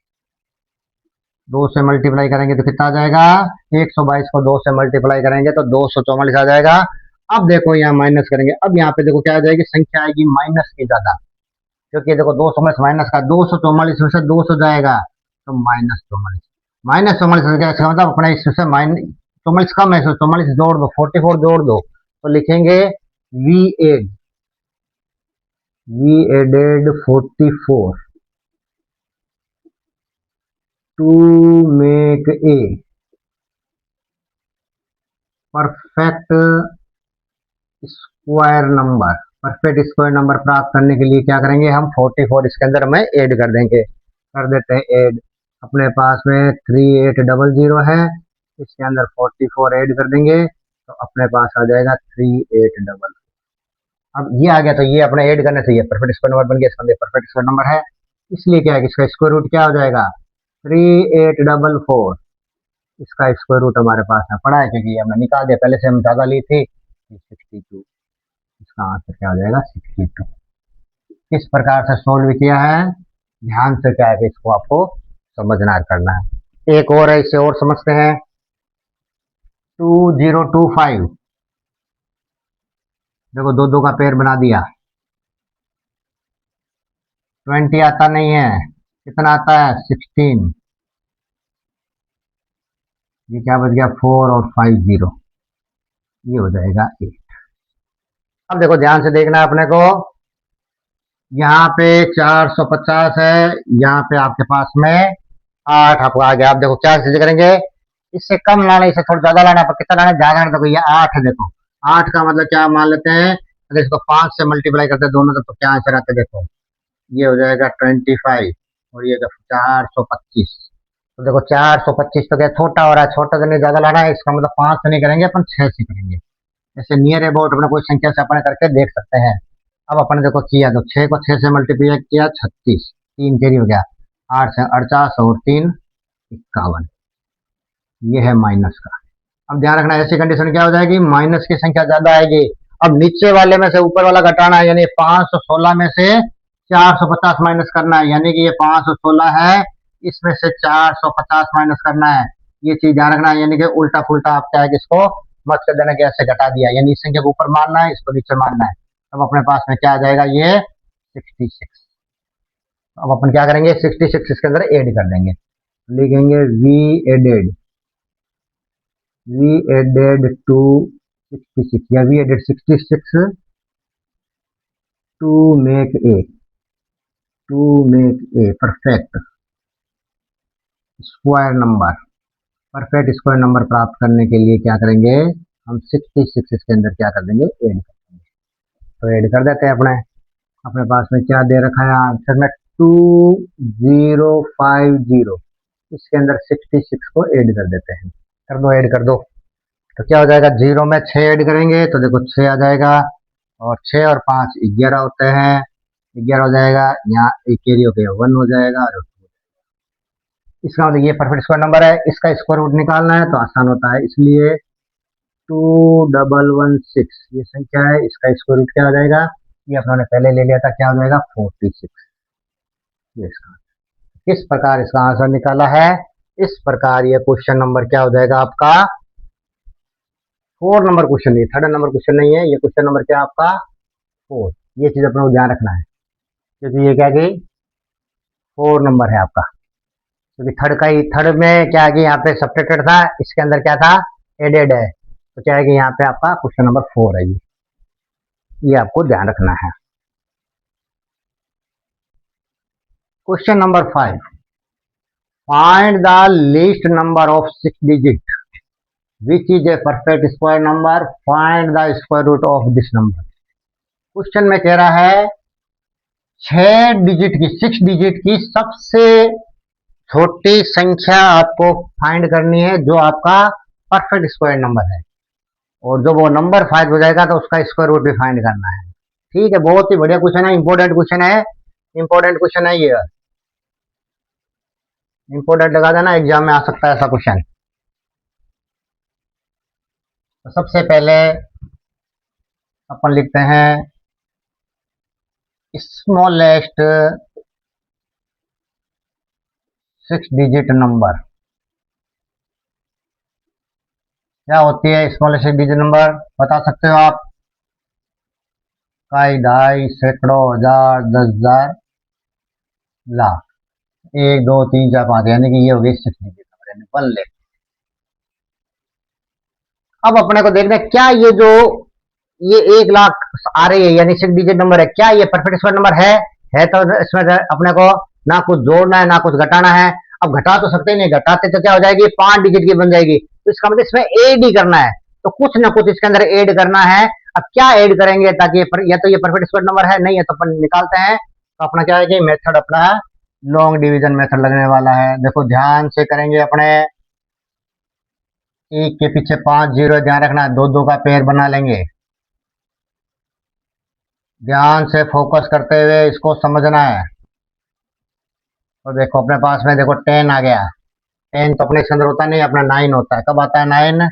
2 से मल्टीप्लाई करेंगे तो कितना आ जाएगा, 122 को 2 से मल्टीप्लाई करेंगे तो 244 आ जाएगा। अब देखो यहाँ माइनस करेंगे, अब यहाँ पे देखो क्या आ जाएगी, संख्या आएगी माइनस की ज्यादा, क्योंकि देखो 244 माइनस का 244 में से 200 जाएगा तो -44, -44 इसका मतलब अपने इससे माइनस 44 कम है, 44 जोड़ दो, 44 जोड़ दो तो लिखेंगे we added 44 to make a perfect square number. Perfect square number प्राप्त करने के लिए क्या करेंगे हम, 44 इसके अंदर में ऐड कर देंगे। कर देते हैं ऐड। अपने पास में 3800 है, इसके अंदर 44 ऐड कर देंगे तो अपने पास आ जाएगा 3800। अब ये आ गया तो ये अपने ऐड करने से ये परफेक्ट स्क्वायर नंबर बन गया, इसका अंदर परफेक्ट स्क्वायर नंबर है, इसलिए क्या है कि इसका स्क्वायर रूट क्या हो जाएगा 3844। इसका स्क्वायर रूट हमारे पास में पड़ा है क्योंकि हमने निकाल दिया, पहले से हम ज्यादा ली थी 62। इसका आंसर क्या हो जाएगा 62। किस प्रकार से सोल्व किया है ध्यान से क्या है कि इसको आपको समझना करना है। एक और है, इसे और समझते हैं। 2025 देखो दो दो का पेयर बना दिया। 20 आता नहीं है, कितना आता है 16। ये क्या बच गया 4 और 5 0, ये हो जाएगा 8। अब देखो ध्यान से देखना है अपने को, यहाँ पे 450 है, यहाँ पे आपके पास में 8 आपको आ गया। आप देखो क्या चीज करेंगे, इससे कम लाना, इससे थोड़ा ज्यादा लाना, पर कितना लाना ज्यादा, देखो ये 8 है। देखो 8 का मतलब क्या मान लेते हैं, अगर इसको 5 से मल्टीप्लाई करते हैं दोनों तो क्या आंसर आता है, देखो ये हो जाएगा 25 और ये 425। तो देखो 425 तो क्या छोटा हो रहा है, छोटा से नहीं ज्यादा लाना है, इसका मतलब 5 से नहीं करेंगे अपन 6 से करेंगे। जैसे नियर अबाउट अपने कोई संख्या से अपने करके देख सकते हैं। अब अपने देखो किया तो 6 को 6 से मल्टीप्लाई किया 36, 3 कैरी हो गया, 8 से 48 और 3 51। ये है माइनस का। अब ध्यान रखना ऐसी कंडीशन क्या हो जाएगी, माइनस की संख्या ज्यादा आएगी। अब नीचे वाले में से ऊपर वाला घटाना है, यानी 516 में से 450 माइनस करना है, यानी कि ये 516 है, इसमें से 450 माइनस करना है। ये चीज ध्यान रखना है, यानी कि उल्टा फुल्टा आप क्या है कि इसको मत कर देना कि ऐसे घटा दिया, यानी इस संख्या को ऊपर मानना है, इसको नीचे मानना है। अब अपने पास में क्या आ जाएगा ये 66। अब अपन क्या करेंगे 66 इसके अंदर ऐड कर देंगे, लिखेंगे वी एडेड टू 66 या we added 66 to make a perfect square number. Perfect square number प्राप्त करने के लिए क्या करेंगे, हम 66 इसके अंदर क्या कर देंगे ऐड कर देंगे। तो ऐड कर देते हैं अपने अपने पास में क्या दे रखा है आंसर में 2050, इसके अंदर 66 को ऐड कर देते हैं। कर दो ऐड कर दो, तो क्या हो जाएगा, 0 में 6 ऐड करेंगे तो देखो 6 आ जाएगा, और 6 और 5 11 होते हैं, 11 हो जाएगा, यहाँ एक कैरी हो गया 1 हो जाएगा। और इसका मतलब ये परफेक्ट स्क्वायर नंबर है, इसका स्क्वायर रूट निकालना है तो आसान होता है, इसलिए 2116 ये संख्या है, इसका स्क्वायर रूट क्या हो जाएगा, ये अपने पहले ले लिया था, क्या हो जाएगा 46। ये इसका किस प्रकार इसका आंसर निकाला है, इस प्रकार ये क्वेश्चन नंबर क्या हो जाएगा आपका 4 नंबर क्वेश्चन, ये 3rd नंबर क्वेश्चन नहीं है, ये क्वेश्चन नंबर क्या आपका 4। ये चीज अपने को ध्यान रखना है क्योंकि ये क्या कि 4 नंबर है आपका, क्योंकि थर्ड में क्या है कि यहाँ पे सब्ट्रैक्टेड था, इसके अंदर क्या था एडेड है, तो क्या है कि यहाँ पे आपका क्वेश्चन नंबर 4 है। ये आपको ध्यान रखना है। Question number 5, find the least number of 6 digit which is a perfect square number, find the square root of this number. Question में कह रहा है 6 डिजिट की सबसे छोटी संख्या आपको फाइंड करनी है जो आपका परफेक्ट स्क्वायर नंबर है, और जब वो नंबर 5 हो जाएगा तो उसका स्क्वायर रूट भी फाइंड करना है। ठीक है, बहुत ही बढ़िया क्वेश्चन है, इंपॉर्टेंट क्वेश्चन है, इंपॉर्टेंट क्वेश्चन है, ये इंपॉर्टेंट लगा देना, एग्जाम में आ सकता है ऐसा क्वेश्चन। तो सबसे पहले अपन लिखते हैं स्मॉलेस्ट 6 डिजिट नंबर। क्या होती है स्मॉलेस्ट 6 डिजिट नंबर, बता सकते हो आप? कई, ढाई, सैकड़ों, हजार, 10,000, लाख, 1 2 3 4 5, यानी कि ये हो गई 6 डिजिट नंबर, यानी 1 लाख। अब अपने को देखना है क्या ये जो ये 1 लाख आ रही है यानी 6 डिजिट नंबर है, क्या ये परफेक्ट स्क्वायर नंबर है तो इसमें अपने को ना कुछ जोड़ना है ना कुछ घटाना है। अब घटा तो सकते ही नहीं, घटाते तो क्या हो जाएगी 5 डिजिट की बन जाएगी, तो इसका मतलब इसमें ऐड ही करना है, तो कुछ ना कुछ इसके अंदर ऐड करना है। अब क्या ऐड करेंगे ताकि या तो ये परफेक्ट स्क्वायर नंबर है, नहीं है तो अपन निकालते हैं। तो अपना क्या है कि मेथड अपना लॉन्ग डिवीजन मेथड लगने वाला है। देखो ध्यान से करेंगे अपने, एक के पीछे 5 जीरो ध्यान रखना, दो दो का पेयर बना लेंगे। ध्यान से फोकस करते हुए इसको समझना है। तो देखो अपने पास में देखो 10 आ गया। 10 तो अपने इसके अंदर होता नहीं, अपना 9 होता है। कब आता है 9?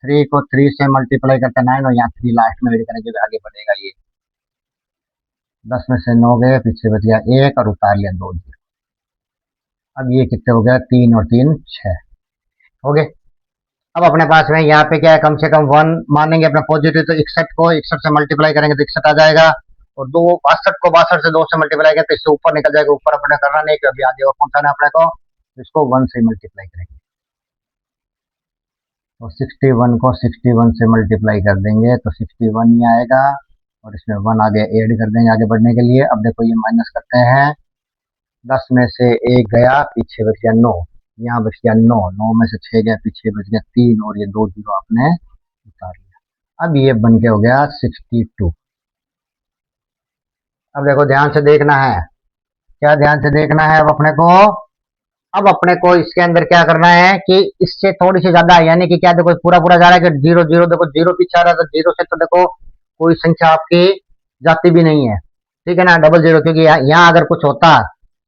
3 को 3 से मल्टीप्लाई करते हैं 9, और यहाँ 3 लास्ट में ऐड करेंगे, आगे बढ़ेगा ये। 10 में से 9 गए, पीछे बच गया 1 और उतार लिया 2 जीरो। अब ये कितने हो गया? 3 और 3 6 हो गए। अब अपने पास में यहाँ पे क्या है, कम से कम 1 मानेंगे अपना पॉजिटिव, तो 61 को 61 से मल्टीप्लाई करेंगे तो 61 आ जाएगा। और 62 को 62 से 2 से मल्टीप्लाई करेंगे तो इससे ऊपर निकल जाएगा। ऊपर अपने करना नहीं, क्योंकि आगे और पहुंचाना अपने को, इसको 1 से मल्टीप्लाई करेंगे। तो 61 को 61 से मल्टीप्लाई कर देंगे तो 61 ही आएगा, और इसमें 1 आगे ऐड कर देंगे आगे बढ़ने के लिए। अब देखो ये माइनस करते हैं, 10 में से 1 गया, पीछे बच गया 9, यहाँ बच गया 9, 9 में से 6 गया, पीछे बच गया 3, और ये 2 जीरो आपने उतार लिया। अब ये बन के हो गया 62। अब देखो ध्यान से देखना है, क्या ध्यान से देखना है अब अपने को। अब अपने को इसके अंदर क्या करना है कि इससे थोड़ी सी ज्यादा, यानी कि क्या, देखो पूरा पूरा जा रहा है कि जीरो जीरो, देखो जीरो पीछे आ रहा है, तो जीरो से तो देखो कोई संख्या आपकी जाती भी नहीं है, ठीक है ना, डबल जीरो। क्योंकि यहाँ अगर कुछ होता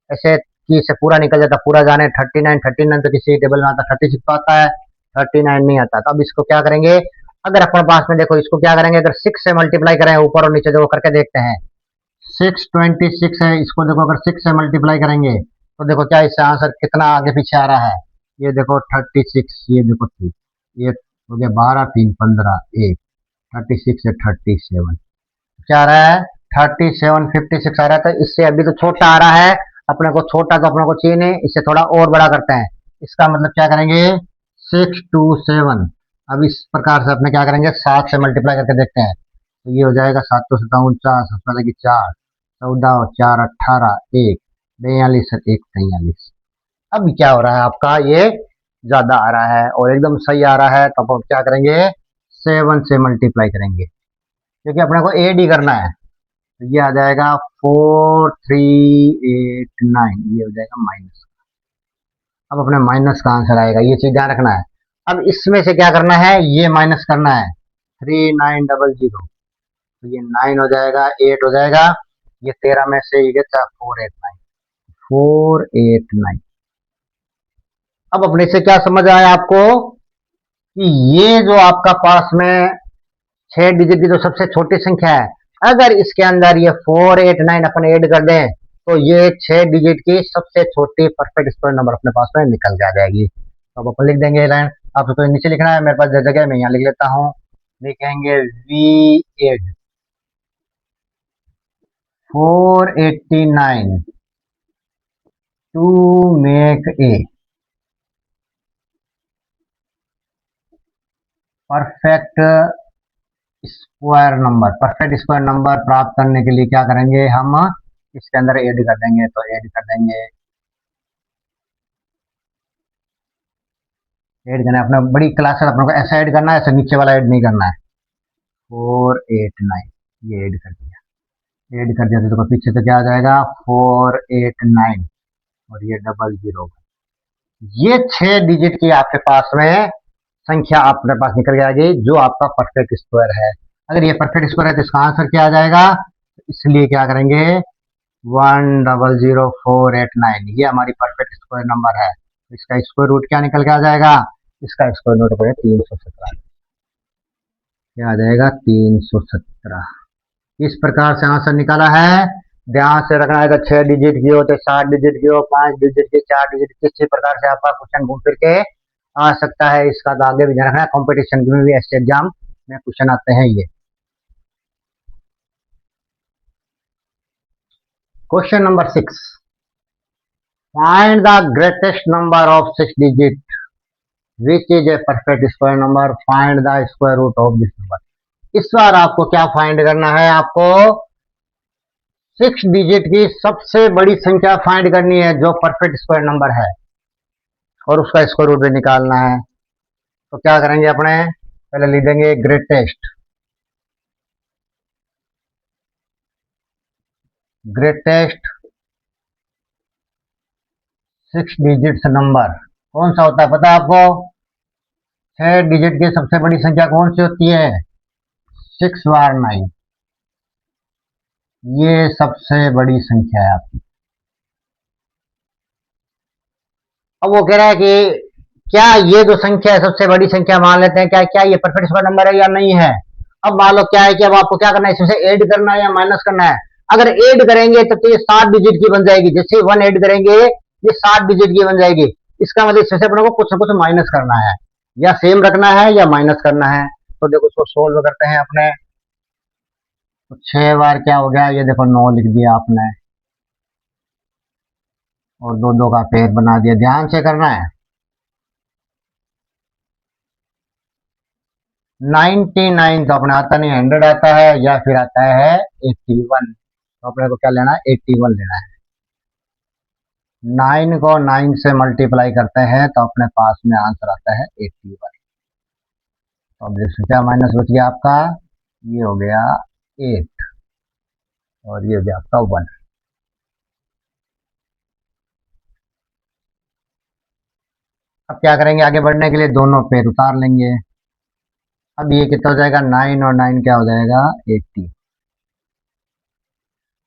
ऐसे कि इससे पूरा निकल जाता, पूरा जाने 39, 39 तो किसी टेबल में आता, 36 तो आता है, 39 नहीं आता। तो अब इसको क्या करेंगे, अगर अपने पास में देखो इसको क्या करेंगे, अगर 6 से मल्टीप्लाई करें ऊपर और नीचे, देखो करके देखते हैं। 626 है, इसको देखो अगर 6 से मल्टीप्लाई करेंगे तो देखो क्या इससे आंसर कितना आगे पीछे आ रहा है। ये देखो 36, ये देखो 3, ये हो गया 12 3 15 1, 36 से 37 क्या आ रहा है, 37 56 आ रहा है। तो इससे अभी तो छोटा आ रहा है, अपने को छोटा तो अपने को चाहिए नहीं, इससे थोड़ा और बड़ा करते हैं। इसका मतलब क्या करेंगे, 627। अब इस प्रकार से अपने क्या करेंगे, 7 से मल्टीप्लाई करके देखते हैं। तो ये हो जाएगा 7 तो 49, 7 की 4, 14 और 4 18, 1 42 और 1 43। अब क्या हो रहा है आपका, ये ज्यादा आ रहा है और एकदम सही आ रहा है। तो अब क्या करेंगे, 7 से मल्टीप्लाई करेंगे, क्योंकि अपने को एड ही करना है। तो ये आ जाएगा 4389, ये हो जाएगा माइनस। अब अपने माइनस का आंसर आएगा, ये चीज ध्यान रखना है। अब इसमें से क्या करना है, ये माइनस करना है, 3900, तो ये 9 हो जाएगा, 8 हो जाएगा, ये 13 में से ये गया 489, 489। अब अपने से क्या समझ आया आपको कि ये जो आपका पास में 6 डिजिट की जो सबसे छोटी संख्या है, अगर इसके अंदर ये 489 अपन ऐड कर दें तो ये 6 डिजिट की सबसे छोटी परफेक्ट स्क्वायर नंबर अपने पास में निकल के आ जाएगी। तो अब अपन लिख देंगे लाइन, आपको तो नीचे लिखना है, मेरे पास जगह है, मैं यहाँ लिख लेता हूँ। लिखेंगे V8 489 to make a perfect square number. Perfect square number प्राप्त करने के लिए क्या करेंगे, हम इसके अंदर ऐड कर देंगे। तो ऐड कर देंगे, ऐड करना है अपना बड़ी क्लास है, अपने को ऐसा ऐड करना है, ऐसा नीचे वाला ऐड नहीं करना है। 489 ये ऐड कर दिया। ऐड कर दिया तो देखो पीछे तो क्या आ जाएगा, 489 और ये डबल जीरो। ये 6 डिजिट की आपके पास में संख्या आपके पास निकल के आएगी, जो आपका परफेक्ट स्क्वायर है। अगर ये परफेक्ट स्क्वायर है तो इसका आंसर क्या आ जाएगा, इसलिए क्या करेंगे, 100489, ये हमारी परफेक्ट स्क्वायर नंबर है। इसका स्क्वायर रूट क्या निकल के आ जाएगा, इसका स्क्वायर रूट पड़ेगा 317, क्या आ जाएगा 317। इस प्रकार से आंसर निकाला है। ध्यान से रखना है, 6 डिजिट की हो तो 7 डिजिट की हो, 5 डिजिट की, 4 डिजिट की, किसी प्रकार से आपका क्वेश्चन घूम फिर के आ सकता है। इसका तो आगे भी ध्यान रखना है, कॉम्पिटिशन में भी ऐसे एग्जाम में क्वेश्चन आते हैं। ये question number 6, find the greatest number of 6 digit which is a perfect square number, find the square root of this number. इस बार आपको क्या फाइंड करना है, आपको 6 डिजिट की सबसे बड़ी संख्या फाइंड करनी है जो परफेक्ट स्क्वायर नंबर है, और उसका स्क्वायर रूट भी निकालना है। तो क्या करेंगे, अपने पहले लिख देंगे ग्रेटेस्ट। ग्रेटेस्ट 6 डिजिट्स नंबर कौन सा होता है पता है आपको? 6 डिजिट की सबसे बड़ी संख्या कौन सी होती है? 6 बार 9, ये सबसे बड़ी संख्या है आपकी। अब वो कह रहा है कि क्या ये जो संख्या है सबसे बड़ी संख्या मान लेते हैं, क्या क्या ये परफेक्ट स्क्वायर नंबर है या नहीं है? अब मान लो क्या है कि अब आपको क्या करना है, इसमें से ऐड करना है या माइनस करना है? अगर ऐड करेंगे तो ये 7 डिजिट की बन जाएगी, जैसे 1 ऐड करेंगे ये 7 डिजिट की बन जाएगी। इसका मतलब इसमें से अपने को कुछ ना कुछ माइनस करना है, या सेम रखना है या माइनस करना है। तो देखो इसको सोल्व करते हैं अपने। तो 6 बार क्या हो गया, ये देखो 9 लिख दिया आपने, और दो दो का पेड़ बना दिया। ध्यान से करना है। 99 तो अपने आता नहीं, 100 आता है या फिर आता है 81। तो अपने को क्या लेना है, 81 लेना है। 9 को 9 से मल्टीप्लाई करते हैं तो अपने पास में आंसर आता है 81। तो अब देखो क्या माइनस बच गया आपका, ये हो गया 8 और ये हो गया आपका 1। अब क्या करेंगे, आगे बढ़ने के लिए दोनों पेड़ उतार लेंगे। अब ये कितना हो जाएगा, 9 और 9 क्या हो जाएगा, 80।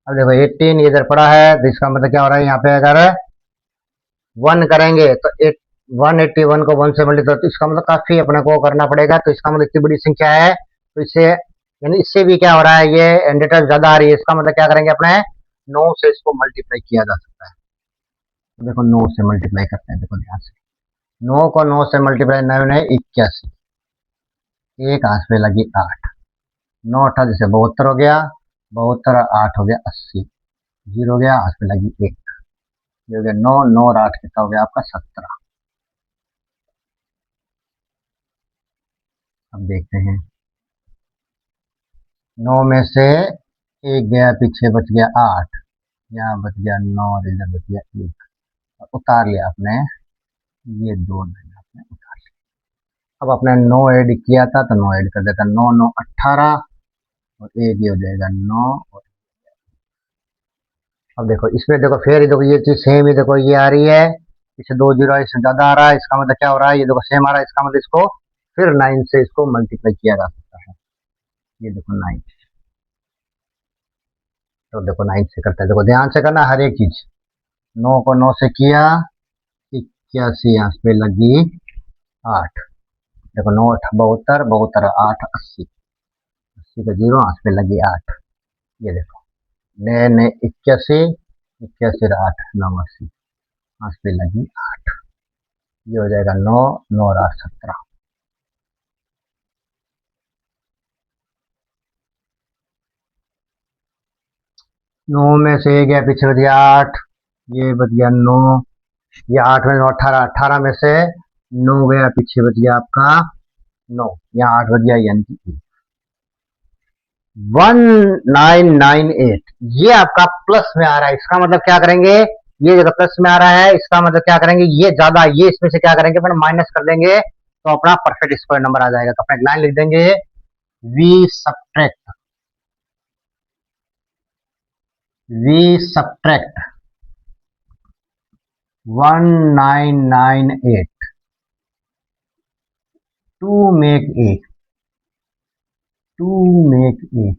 अब देखो 18 इधर पड़ा है, तो इसका मतलब क्या हो रहा है, यहाँ पे अगर 1 करेंगे तो 181 को 1 से मल्टीप्लाई, तो इसका मतलब काफी अपने को करना पड़ेगा। तो इसका मतलब इतनी बड़ी संख्या है, तो इससे यानी इससे भी क्या हो रहा है, ये एंडेटर ज्यादा आ रही है। इसका मतलब क्या करेंगे, अपने 9 से इसको मल्टीप्लाई किया जा सकता है। तो देखो 9 से मल्टीप्लाई करते हैं, देखो ध्यान से। 9 को 9 से मल्टीप्लाई, 9 है 81, एक हाथ पे लगी 8, 9 अठा जैसे 72 हो गया, 72 8 हो गया 80, जीरो हो गया, हाथ पे लगी 1, ये हो गया 9, 9 और 8 कितना हो गया आपका 17। अब देखते हैं, 9 में से एक गया, पीछे बच गया 8, यहाँ बच गया 9 और इधर बच गया 1, उतार लिया आपने, ये दो आपने उतार लिया। अब आपने 9 ऐड किया था तो 9 ऐड कर देता, 9 9 18 और एक ये हो जाएगा 9। और अब देखो इसमें देखो फिर देखो ये चीज सेम ही देखो ये आ रही है, इसे 2 जीरो इससे ज्यादा आ रहा है। इसका मतलब क्या हो रहा है, ये देखो सेम आ रहा है, इसका मतलब इसको फिर 9 से इसको मल्टीप्लाई किया जा सकता है। ये देखो 9, तो देखो 9 से करते हैं, देखो ध्यान से करना हर एक चीज। 9 को 9 से किया, 81 यहाँ पे लगी 8, देखो 9 8 72, 72 8 80, 80 का जीरो हाथ पे लगी 8, ये देखो नए नए 81, 81 8 9 80, हाथ पे लगी 8, ये हो जाएगा 9, 9 और 8 17। 9 में से एक गया, पीछे बच गया 8, ये बच गया 9, ये 8 में 9 18, 18 में से 9 गया, पीछे बच गया आपका 9, यहाँ 8 बच गया, यानी कि 1998, ये आपका प्लस में आ रहा है। इसका मतलब क्या करेंगे, ये जगह प्लस में आ रहा है, इसका मतलब क्या करेंगे, ये ज्यादा, ये इसमें से क्या करेंगे फिर माइनस कर देंगे, तो अपना परफेक्ट स्क्वायर नंबर आ जाएगा। तो अपना एक लाइन लिख देंगे, we subtract 1998 to make a to make a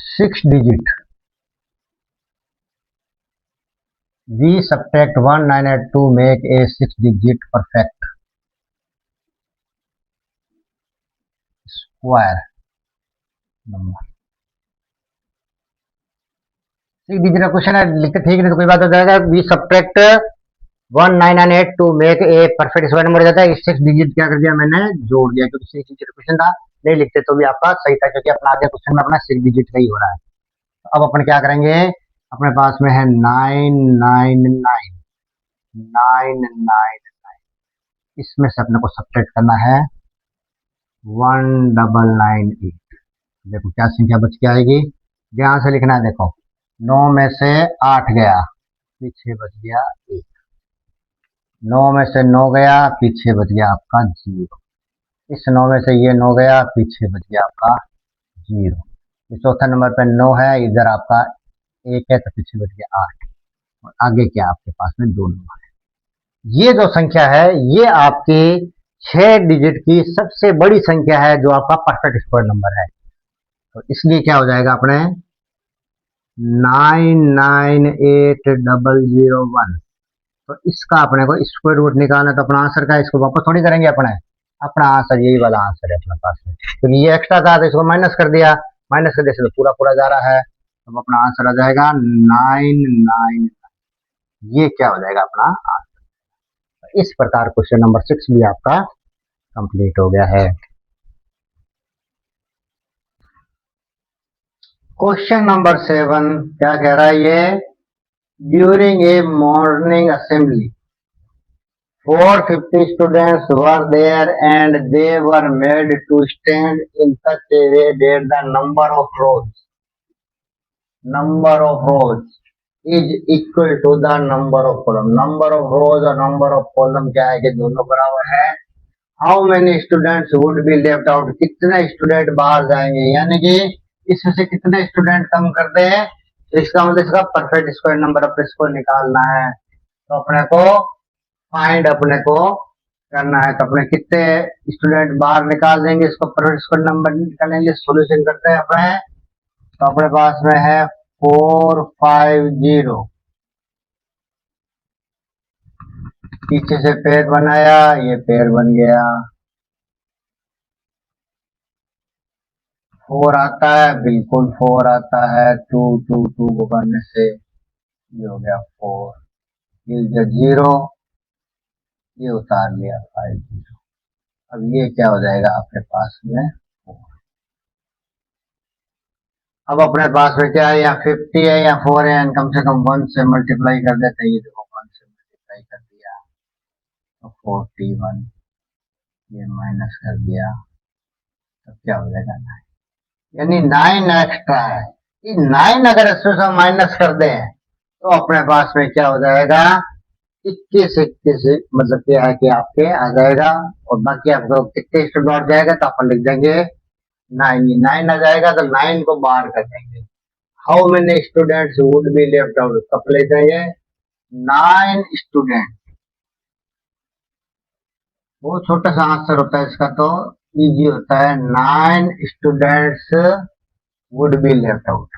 6 digit, we subtract 1998 to make a 6 digit perfect square number. 6 digit का क्वेश्चन है, लिखते ठीक नहीं तो कोई बात हो जाएगा। We subtract 1998 to make a perfect square number जाता है। 6 डिजिट क्या कर दिया मैंने, जोड़ दिया, क्योंकि 6 डिजिट क्वेश्चन था, नहीं लिखते तो भी आपका सही था, क्योंकि अपना आगे क्वेश्चन में अपना 6 डिजिट का ही हो रहा है। तो अब अपन क्या करेंगे, अपने पास में है 999, इसमें से अपने को सब्ट्रैक्ट करना है 1998। देखो क्या संख्या बच के आएगी, ध्यान से लिखना है। देखो 9 में से 8 गया, पीछे बच गया 1, 9 में से 9 गया, पीछे बच गया आपका 0, इस 9 में से ये 9 गया, पीछे बच गया आपका 0, इस चौथा नंबर पे 9 है, इधर आपका 1 है, तो पीछे बच गया 8। और आगे क्या आपके पास में 2 नंबर है। ये जो संख्या है ये आपके 6 डिजिट की सबसे बड़ी संख्या है जो आपका परफेक्ट स्क्वायर नंबर है। तो इसलिए क्या हो जाएगा अपने 998001। तो इसका अपने को स्क्वायर रूट निकालना, तो अपना आंसर का इसको वापस थोड़ी करेंगे अपने, अपना आंसर यही वाला आंसर है अपने पास में। तो ये एक्स्ट्रा था तो इसको माइनस कर दिया, माइनस कर दिया तो पूरा पूरा जा रहा है, तो अपना आंसर आ जाएगा 99। ये क्या हो जाएगा अपना आंसर। इस प्रकार क्वेश्चन नंबर 6 भी आपका कंप्लीट हो गया है। क्वेश्चन नंबर 7 क्या कह रहा है ये, during a morning assembly 450 students were there and they were made to stand in such a way that the number of rows is equal to the number of column। number of rows और number of column क्या है कि दोनों बराबर है। how many students would be left out, कितने student बाहर जाएंगे, यानी कि इसमें से कितने स्टूडेंट कम कर दे, तो इसका मतलब इसका परफेक्ट स्क्वायर नंबर अपने इसको निकालना है। तो अपने को फाइंड अपने को करना है, तो अपने कितने स्टूडेंट बाहर निकाल देंगे, इसको परफेक्ट स्क्वायर नंबर निकालेंगे। सॉल्यूशन करते हैं अपने, तो अपने पास में है 450, पीछे से पेड़ बनाया, ये पेड़ बन गया, 4 आता है, बिल्कुल 4 आता है, 2 2 2 को करने से ये हो गया 4, ये 0, ये उतार लिया 50। अब ये क्या हो जाएगा आपके पास में 4। अब अपने पास में क्या है, यहाँ 50 है या 4 है, कम से कम 1 से मल्टीप्लाई कर देते हैं। ये देखो 1 से मल्टीप्लाई कर दिया तो 41, ये माइनस कर दिया तो क्या हो जाएगा 9, यानी 9 एक्स्ट्रा है। ये 9 अगर इसमें से माइनस कर दें तो अपने पास में क्या हो जाएगा 21 मतलब क्या है कि आपके आ जाएगा, और बाकी आपको कितने स्टूडेंट लौट जाएगा तो अपन लिख देंगे 9। 9 आ जाएगा तो 9 को बाहर कर देंगे। How many students would be left out, कब ले जाएंगे 9 स्टूडेंट। बहुत छोटा सा आंसर होता है इसका, तो इजी होता है, 9 students would be left out.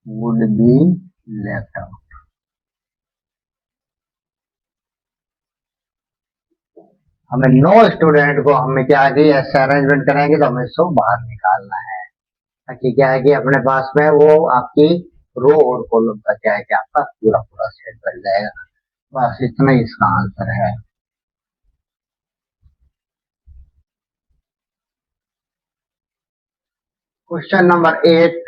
Would be left out. हमें 9 स्टूडेंट को हमें क्या है कि ऐसे अरेंजमेंट करेंगे तो हमें इसको बाहर निकालना है, ताकि क्या है कि अपने पास में वो आपकी रो और कॉलम का क्या है कि आपका पूरा पूरा सेट बन जाएगा। बस इतना ही इसका आंसर है। Question number 8,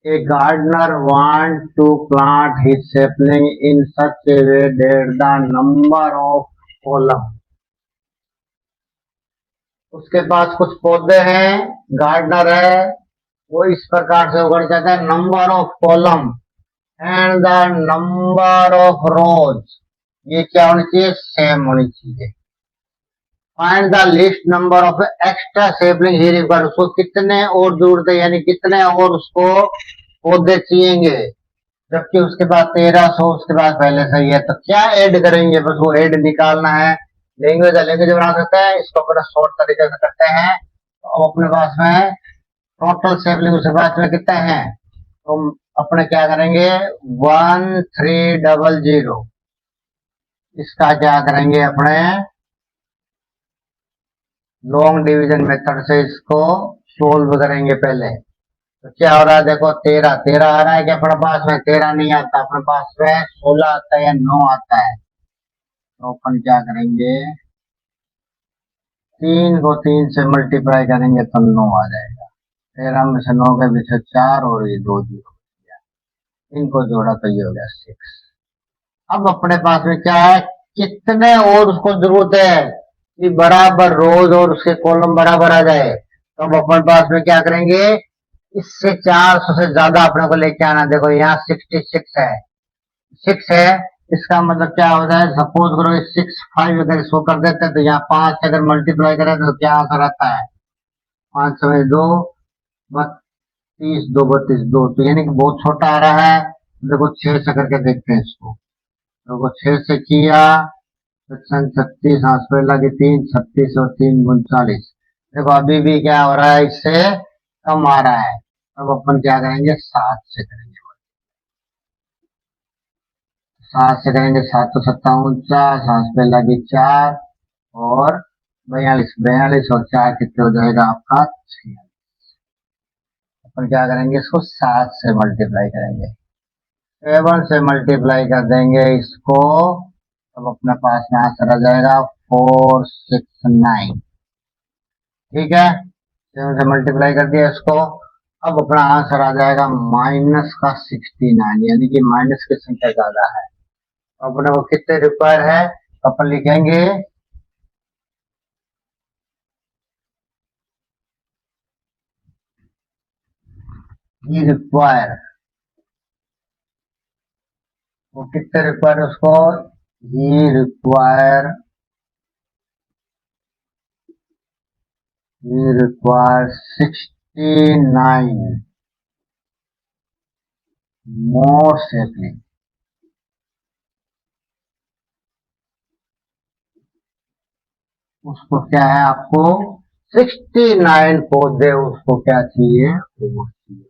a gardener want to plant his sapling in such a way that the number of column, उसके पास कुछ पौधे हैं, गार्डनर है, वो इस प्रकार से उगड़ जाता है, number of column and the number of रोज ये क्या होनी चाहिए, सेम होनी चाहिए। Find the list number of extra sapling he required, उसको कितने और जरूरत है, यानी कितने और उसको पौधे चाहिएंगे, जबकि उसके बाद 1300 उसके बाद पहले से ही है। तो क्या ऐड करेंगे, बस वो ऐड निकालना है। लैंग्वेज लैंग्वेज बना सकते हैं, इसको अपना शॉर्ट तरीके से करते हैं। तो अब अपने पास में टोटल सेपलिंग उसके पास में कितने हैं, तो अपने क्या करेंगे 1300, इसका क्या करेंगे अपने लॉन्ग डिवीजन मेथड से इसको सोल्व करेंगे पहले। तो क्या हो रहा है देखो 13 13 आ रहा है कि अपने पास में 13 नहीं आता, अपने पास में 16 आता है या 9 आता है। तो अपन क्या करेंगे 3 को 3 से मल्टीप्लाई करेंगे तो 9 आ जाएगा। 13 में से 9 के पीछे 4 और ये 2 जीरो, इनको जोड़ा तो ये हो गया 6। अब अपने पास में क्या है, कितने और उसको जरूरत है कि बराबर रोज और उसके कॉलम बराबर आ जाए। तो अब अपने पास में क्या करेंगे, इससे 400 से ज्यादा अपने को लेके आना। देखो यहाँ 66 है, 6 है, इसका मतलब क्या होता है, सपोज करो 6 5 अगर इसको कर देते हैं तो यहाँ 5 अगर मल्टीप्लाई करें तो क्या आंसर आता है 5 में 2 30 2 32 2, तो यानी कि बहुत छोटा आ रहा है। देखो 6 से करके देखते हैं इसको। देखो 6 से किया, सेक्शन 36, हाँ पे लगी 3, 36 और 3 39। देखो अभी भी क्या हो रहा है, इससे कम आ रहा है। अब अपन क्या करेंगे, 7 से करेंगे। 7 से करेंगे, 7 तो 7 49, 7 पे लगी 4 और 42, 42 और 4 कितने हो जाएगा आपका 6। अपन क्या करेंगे, इसको 7 से मल्टीप्लाई करेंगे, 7 से मल्टीप्लाई कर देंगे इसको। अब अपने पास में आंसर आ जाएगा 469। ठीक है, 7 से मल्टीप्लाई कर दिया इसको। अब अपना आंसर आ जाएगा माइनस का 69, यानी कि माइनस की संख्या ज्यादा है। अपने को कितने रिक्वायर है, अपन लिखेंगे ही रिक्वायर। वो कितने रिक्वायर उसको, ही require, he requires 69 more safely। उसको क्या है, आपको 69 पौधे उसको क्या चाहिए, वो चाहिए।